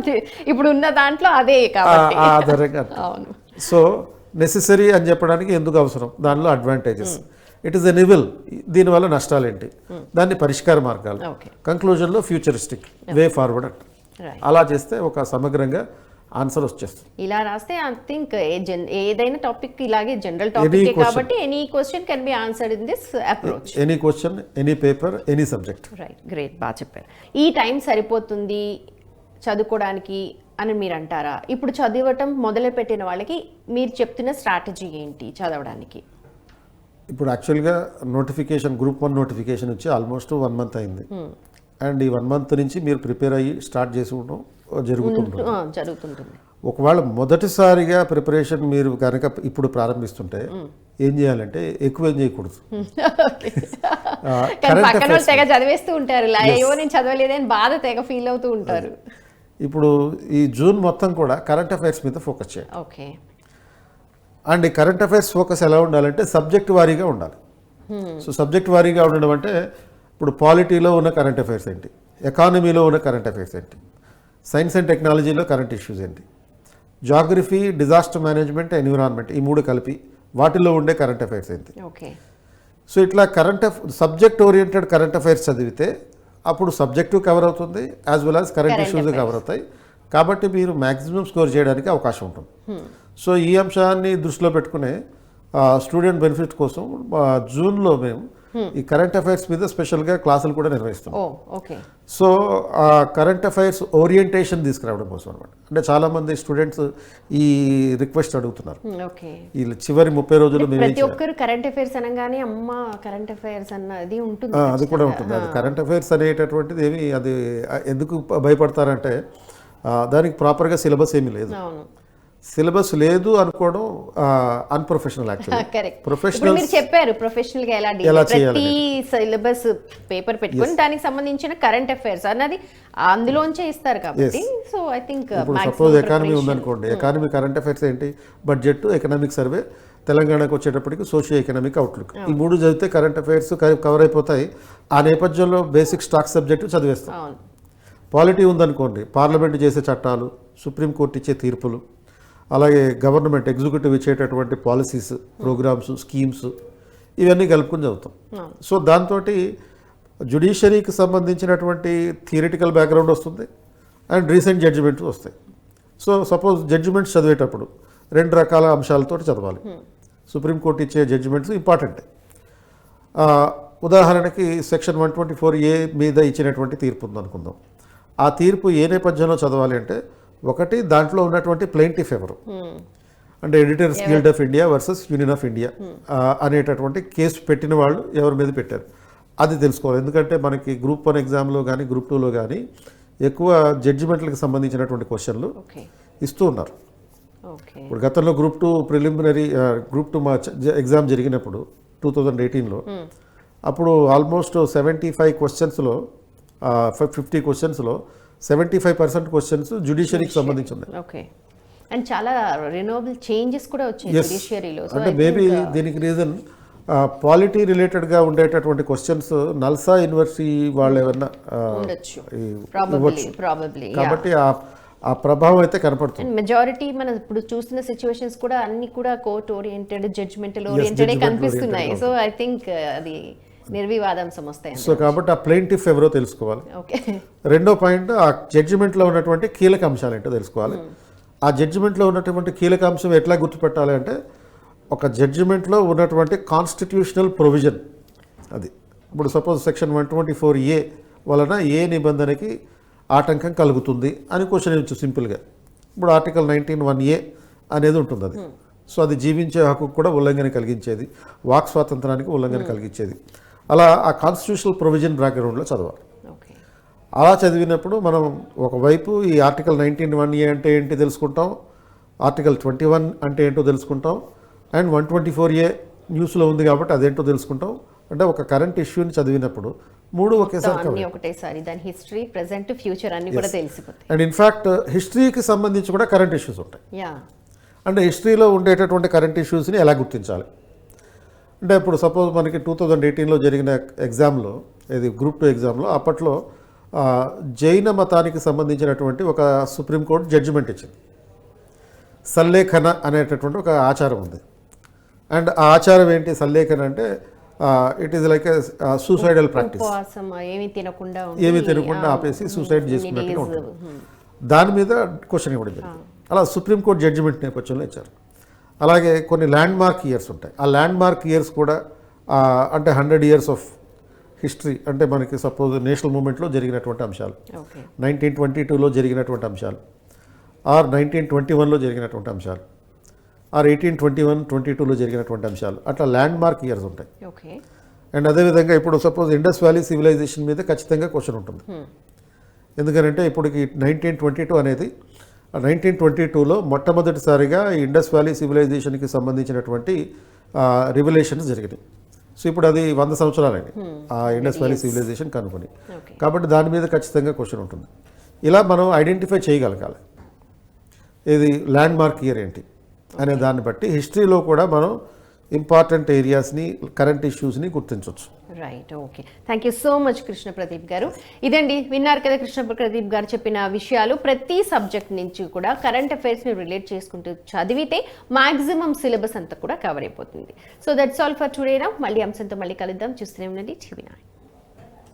ఇప్పుడు ఉన్న దాంట్లో అదే కాబట్టి ఆధారంగా. సో నెసెసరీ అని చెప్పడానికి ఎందుకు అవసరం, దానిలో advantages, it is an evil, దీనివల్ల నష్టాలు ఏంటి, దాన్ని పరిష్కార మార్గాలు, కంక్లూజన్లో ఫ్యూచరిస్టిక్ వే ఫార్వర్డ్ అంట. అలా చేస్తే ఒక సమగ్రంగా ఆన్సర్ వచ్చేస్తుంది. ఇలా రాస్తే ఐ థింక్ ఏదైనా టాపిక్ ఇలాగే జనరల్ టాపిక్ కాబట్టి any question can be answered in this approach. Any question, any paper, any subject. Right, great, బాగా చెప్పారు. ఈ టైం సరిపోతుంది చదువుకోవడానికి అని మీరు అంటారా? ఇప్పుడు చదవటం మొదలుపెట్టిన వాళ్ళకి మీరు చెప్తున్న స్ట్రాటజీ ఏంటి చదవడానికి? ఇప్పుడు యాక్చువల్గా నోటిఫికేషన్, గ్రూప్ 1 నోటిఫికేషన్ వచ్చి ఆల్మోస్ట్ 1 month అయింది. అండ్ ఈ 1 month నుంచి మీరు ప్రిపేర్ అయ్యి స్టార్ట్ చేసుకోవడం జరుగుతుంటుంది. ఒకవేళ మొదటిసారిగా ప్రిపరేషన్ మీరు కనుక ఇప్పుడు ప్రారంభిస్తుంటే ఏం చేయాలంటే ఎక్కువ ఏం చేయకూడదు. తెగ చదివేస్తూ ఉంటారు, అయ్యో నేను చదవలేదని బాధ తెగ ఫీల్ అవుతూ ఉంటారు. ఇప్పుడు ఈ జూన్ మొత్తం కూడా కరెంట్ అఫైర్స్ మీద ఫోకస్ చేయాలి. ఓకే. అండ్ ఈ కరెంట్ అఫైర్స్ ఫోకస్ ఎలా ఉండాలంటే సబ్జెక్ట్ వారీగా ఉండాలి. సో సబ్జెక్ట్ వారీగా ఉండడం అంటే ఇప్పుడు పాలిటీలో ఉన్న కరెంట్ అఫైర్స్ ఏంటి, ఎకానమీలో ఉన్న కరెంట్ అఫైర్స్ ఏంటి, సైన్స్ అండ్ టెక్నాలజీలో కరెంట్ ఇష్యూస్ ఏంటి, జాగ్రఫీ, డిజాస్టర్ మేనేజ్మెంట్, ఎన్విరాన్మెంట్, ఈ 3 కలిపి వాటిలో ఉండే కరెంట్ అఫైర్స్ ఏంటి. ఓకే. సో ఇట్లా సబ్జెక్ట్ ఓరియంటెడ్ కరెంట్ అఫైర్స్ చదివితే అప్పుడు సబ్జెక్టు కవర్ అవుతుంది, as well as current issues cover అవుతాయి. కాబట్టి మీరు మ్యాక్సిమం స్కోర్ చేయడానికి అవకాశం ఉంటుంది. సో ఈ అంశాన్ని దృష్టిలో పెట్టుకునే స్టూడెంట్ బెనిఫిట్ కోసం జూన్లో మేము ఈ కరెంట్ అఫైర్స్ మీద స్పెషల్గా క్లాసులు కూడా నిర్వహిస్తాం. సో ఆ కరెంట్ అఫైర్స్ ఓరియంటేషన్ తీసుకురావడం కోసం అనమాట. అంటే చాలామంది స్టూడెంట్స్ ఈ రిక్వెస్ట్ అడుగుతున్నారు. ఈ చివరి 30 రోజులు ప్రతి ఒక్కరు కరెంట్ అఫైర్స్ అనగానే అమ్మ కరెంట్ అఫైర్స్ అన్నది ఉంటుంది, అది కూడా ఉంటుంది. అది కరెంట్ అఫైర్స్ అనేటటువంటిది ఏమి అది ఎందుకు భయపడతారంటే దానికి ప్రాపర్గా సిలబస్ ఏమీ లేదు. సిలబస్ లేదు అనుకోవడం అన్ప్రొఫెషనల్ యాక్చువల్లీ. కరెక్ట్. ఇప్పుడు ప్రొఫెషనల్ మీరు చెప్పారు ప్రొఫెషనల్ గా ఎలా ఎలా ప్రతి చేయాలి సిలబస్ పేపర్ పెట్టుకొని దానికి సంబంధించిన కరెంట్ అఫైర్స్ అన్నది అందులోంచే ఇస్తారు కాబట్టి సో ఐ థింక్ ఇప్పుడు సపోజ్ ఎకానమీ ఉందనుకోండి, ఎకానమీ కరెంట్ అఫైర్స్ ఏంటి, బడ్జెట్, ఎకనామిక్ సర్వే, తెలంగాణకు వచ్చేటప్పటికి సోషియో ఎకనామిక్ అవుట్లుక్, ఈ 3 చదివితే కరెంట్ అఫైర్స్ కవర్ అయిపోతాయి. ఆ నేపథ్యంలో బేసిక్ స్టాక్ సబ్జెక్టు చదివేస్తాం. పాలిటీ ఉందనుకోండి, పార్లమెంట్ చేసే చట్టాలు, సుప్రీంకోర్టు ఇచ్చే తీర్పులు, అలాగే గవర్నమెంట్ ఎగ్జిక్యూటివ్ ఇచ్చేటటువంటి పాలసీస్, ప్రోగ్రామ్స్, స్కీమ్స్, ఇవన్నీ కలుపుకొని చదువుతాం. సో దాంతో జ్యుడిషియరీకి సంబంధించినటువంటి థియరిటికల్ బ్యాక్గ్రౌండ్ వస్తుంది అండ్ రీసెంట్ జడ్జిమెంట్స్ వస్తాయి. సో సపోజ్ జడ్జిమెంట్స్ చదివేటప్పుడు 2 రకాల అంశాలతో చదవాలి. సుప్రీంకోర్టు ఇచ్చే జడ్జిమెంట్స్ ఇంపార్టెంట్. ఉదాహరణకి సెక్షన్ 124A మీద ఇచ్చినటువంటి తీర్పు ఉందనుకుందాం. ఆ తీర్పు ఏ నేపథ్యంలో చదవాలి అంటే, ఒకటి దాంట్లో ఉన్నటువంటి ప్లెయింటిఫ్ ఎవరు, అంటే editors guild of India versus union of India అనేటటువంటి కేసు పెట్టిన వాళ్ళు ఎవరి మీద పెట్టారు అది తెలుసుకోవాలి. ఎందుకంటే మనకి గ్రూప్ 1 ఎగ్జామ్లో కానీ గ్రూప్ 2లో కానీ ఎక్కువ జడ్జిమెంట్లకు సంబంధించినటువంటి క్వశ్చన్లు ఇస్తూ ఉన్నారు. ఇప్పుడు గతంలో గ్రూప్ 2 ప్రిలిమినరీ గ్రూప్ 2 మా ఎగ్జామ్ జరిగినప్పుడు 2018లో అప్పుడు ఆల్మోస్ట్ 75 క్వశ్చన్స్లో 50 క్వశ్చన్స్లో 75% క్వశ్చన్స్ జ్యుడిషియరీకి సంబంధించి ఉన్నాయి. ఓకే. అండ్ చాలా రెన్యూవబుల్ చేంజెస్ కూడా వచ్చాయి జ్యుడిషియరీలో. అంటే మేబీ దీనికి రీజన్ పాలిటీ రిలేటెడ్గా ఉండేటటువంటి క్వశ్చన్స్ నల్సా యూనివర్సిటీ వాళ్ళు ఏమన్నా కాబట్టి ఆ ప్రభావం అయితే కనపడుతుంది. మెజారిటీ మనం ఇప్పుడు చూసిన సిచ్యువేషన్స్ కూడా అన్ని కూడా కోర్ట్ ఓరియంటెడ్, జడ్జ్మెంటల్ ఓరియంటెడ్ కనిపిస్తున్నాయి. సో ఐ థింక్ అది నిర్వివాదం సమస్తాయి. సో కాబట్టి ఆ ప్లెయింటిఫ్ ఎవరో తెలుసుకోవాలి. రెండో పాయింట్, ఆ జడ్జిమెంట్లో ఉన్నటువంటి కీలక అంశాలు ఏంటో తెలుసుకోవాలి. ఆ జడ్జిమెంట్లో ఉన్నటువంటి కీలక అంశం ఎట్లా గుర్తుపెట్టాలి అంటే, ఒక జడ్జిమెంట్లో ఉన్నటువంటి కాన్స్టిట్యూషనల్ ప్రొవిజన్ అది. ఇప్పుడు సపోజ్ సెక్షన్ 124A వలన ఏ నిబంధనకి ఆటంకం కలుగుతుంది అని క్వశ్చన్ ఇవ్వచ్చు సింపుల్గా. ఇప్పుడు ఆర్టికల్ 19(1)A అనేది ఉంటుంది అది. సో అది జీవించే హక్కు కూడా ఉల్లంఘన కలిగించేది, వాక్ స్వాతంత్రానికి ఉల్లంఘన కలిగించేది. అలా ఆ కాన్స్టిట్యూషనల్ ప్రొవిజన్ బ్యాక్గ్రౌండ్లో చదవాలి. అలా చదివినప్పుడు మనం ఒకవైపు ఈ ఆర్టికల్ 19(1)A అంటే ఏంటి తెలుసుకుంటాం, ఆర్టికల్ 21 అంటే ఏంటో తెలుసుకుంటాం, అండ్ 124A న్యూస్లో ఉంది కాబట్టి అదేంటో తెలుసుకుంటాం. అంటే ఒక కరెంట్ ఇష్యూని చదివినప్పుడు 3 ఒకటేసారి దాని హిస్టరీ, ప్రెజెంట్, ఫ్యూచర్ అన్ని కూడా తెలిసిపోతాయి. అండ్ ఇన్ఫ్యాక్ట్ హిస్టరీకి సంబంధించి కూడా కరెంట్ ఇష్యూస్ ఉంటాయి. అంటే హిస్టరీలో ఉండేటటువంటి కరెంట్ ఇష్యూస్ని ఎలా గుర్తించాలి అంటే, ఇప్పుడు సపోజ్ మనకి 2018లో జరిగిన ఎగ్జామ్లో, ఇది గ్రూప్ 2 ఎగ్జామ్లో, అప్పట్లో జైన మతానికి సంబంధించినటువంటి ఒక సుప్రీంకోర్టు జడ్జిమెంట్ ఇచ్చింది. సల్లేఖన అనేటటువంటి ఒక ఆచారం ఉంది. అండ్ ఆ ఆచారం ఏంటి, సల్లేఖన అంటే it is like suicidal practice, ఏమీ తినకుండా ఆపేసి సూసైడ్ చేసుకున్నట్టుగా ఉంటుంది. దాని మీద క్వశ్చన్ ఇవ్వడం జరిగింది. అలా సుప్రీంకోర్టు జడ్జిమెంట్ నేపథ్యంలో ఇచ్చారు. అలాగే కొన్ని ల్యాండ్ మార్క్ ఇయర్స్ ఉంటాయి. ఆ ల్యాండ్ మార్క్ ఇయర్స్ కూడా అంటే 100 years ఆఫ్ హిస్టరీ, అంటే మనకి సపోజ్ నేషనల్ మూమెంట్లో జరిగినటువంటి అంశాలు, 1922లో జరిగినటువంటి అంశాలు, ఆర్ 1921లో జరిగినటువంటి అంశాలు, ఆర్ 1821-22లో జరిగినటువంటి అంశాలు, అట్లా ల్యాండ్ మార్క్ ఇయర్స్ ఉంటాయి. అండ్ అదేవిధంగా ఇప్పుడు సపోజ్ ఇండస్ వ్యాలీ సివిలైజేషన్ మీద ఖచ్చితంగా క్వశ్చన్ ఉంటుంది. ఎందుకంటే ఇప్పటికి 1922 అనేది 1922లో మొట్టమొదటిసారిగా ఈ ఇండస్ వ్యాలీ సివిలైజేషన్కి సంబంధించినటువంటి రివల్యూషన్స్ జరిగినాయి. సో ఇప్పుడు అది 100 సంవత్సరాలండి ఆ ఇండస్ వ్యాలీ సివిలైజేషన్ కనుక్కొని. కాబట్టి దాని మీద ఖచ్చితంగా క్వశ్చన్ ఉంటుంది. ఇలా మనం ఐడెంటిఫై చేయగలగాలి ఇది ల్యాండ్ మార్క్ ఇయర్ ఏంటి అనే దాన్ని బట్టి హిస్టరీలో కూడా మనం ఇంపార్టెంట్ ఏరియాస్ని, కరెంట్ ఇష్యూస్ని గుర్తించవచ్చు. Right. Okay. Thank you so much Krishna Pradeep గారు. ఇదండి, విన్నారు కదా కృష్ణ ప్రదీప్ గారు చెప్పిన విషయాలు. ప్రతి సబ్జెక్ట్ నుంచి కూడా కరెంట్ అఫైర్స్ని రిలేట్ చేసుకుంటూ చదివితే మాక్సిమం సిలబస్ అంతా కూడా కవర్ అయిపోతుంది. So that's all for today. మళ్ళీ అంశంతో మళ్ళీ కలుద్దాం. చూస్తూనే ఉండండి TV9.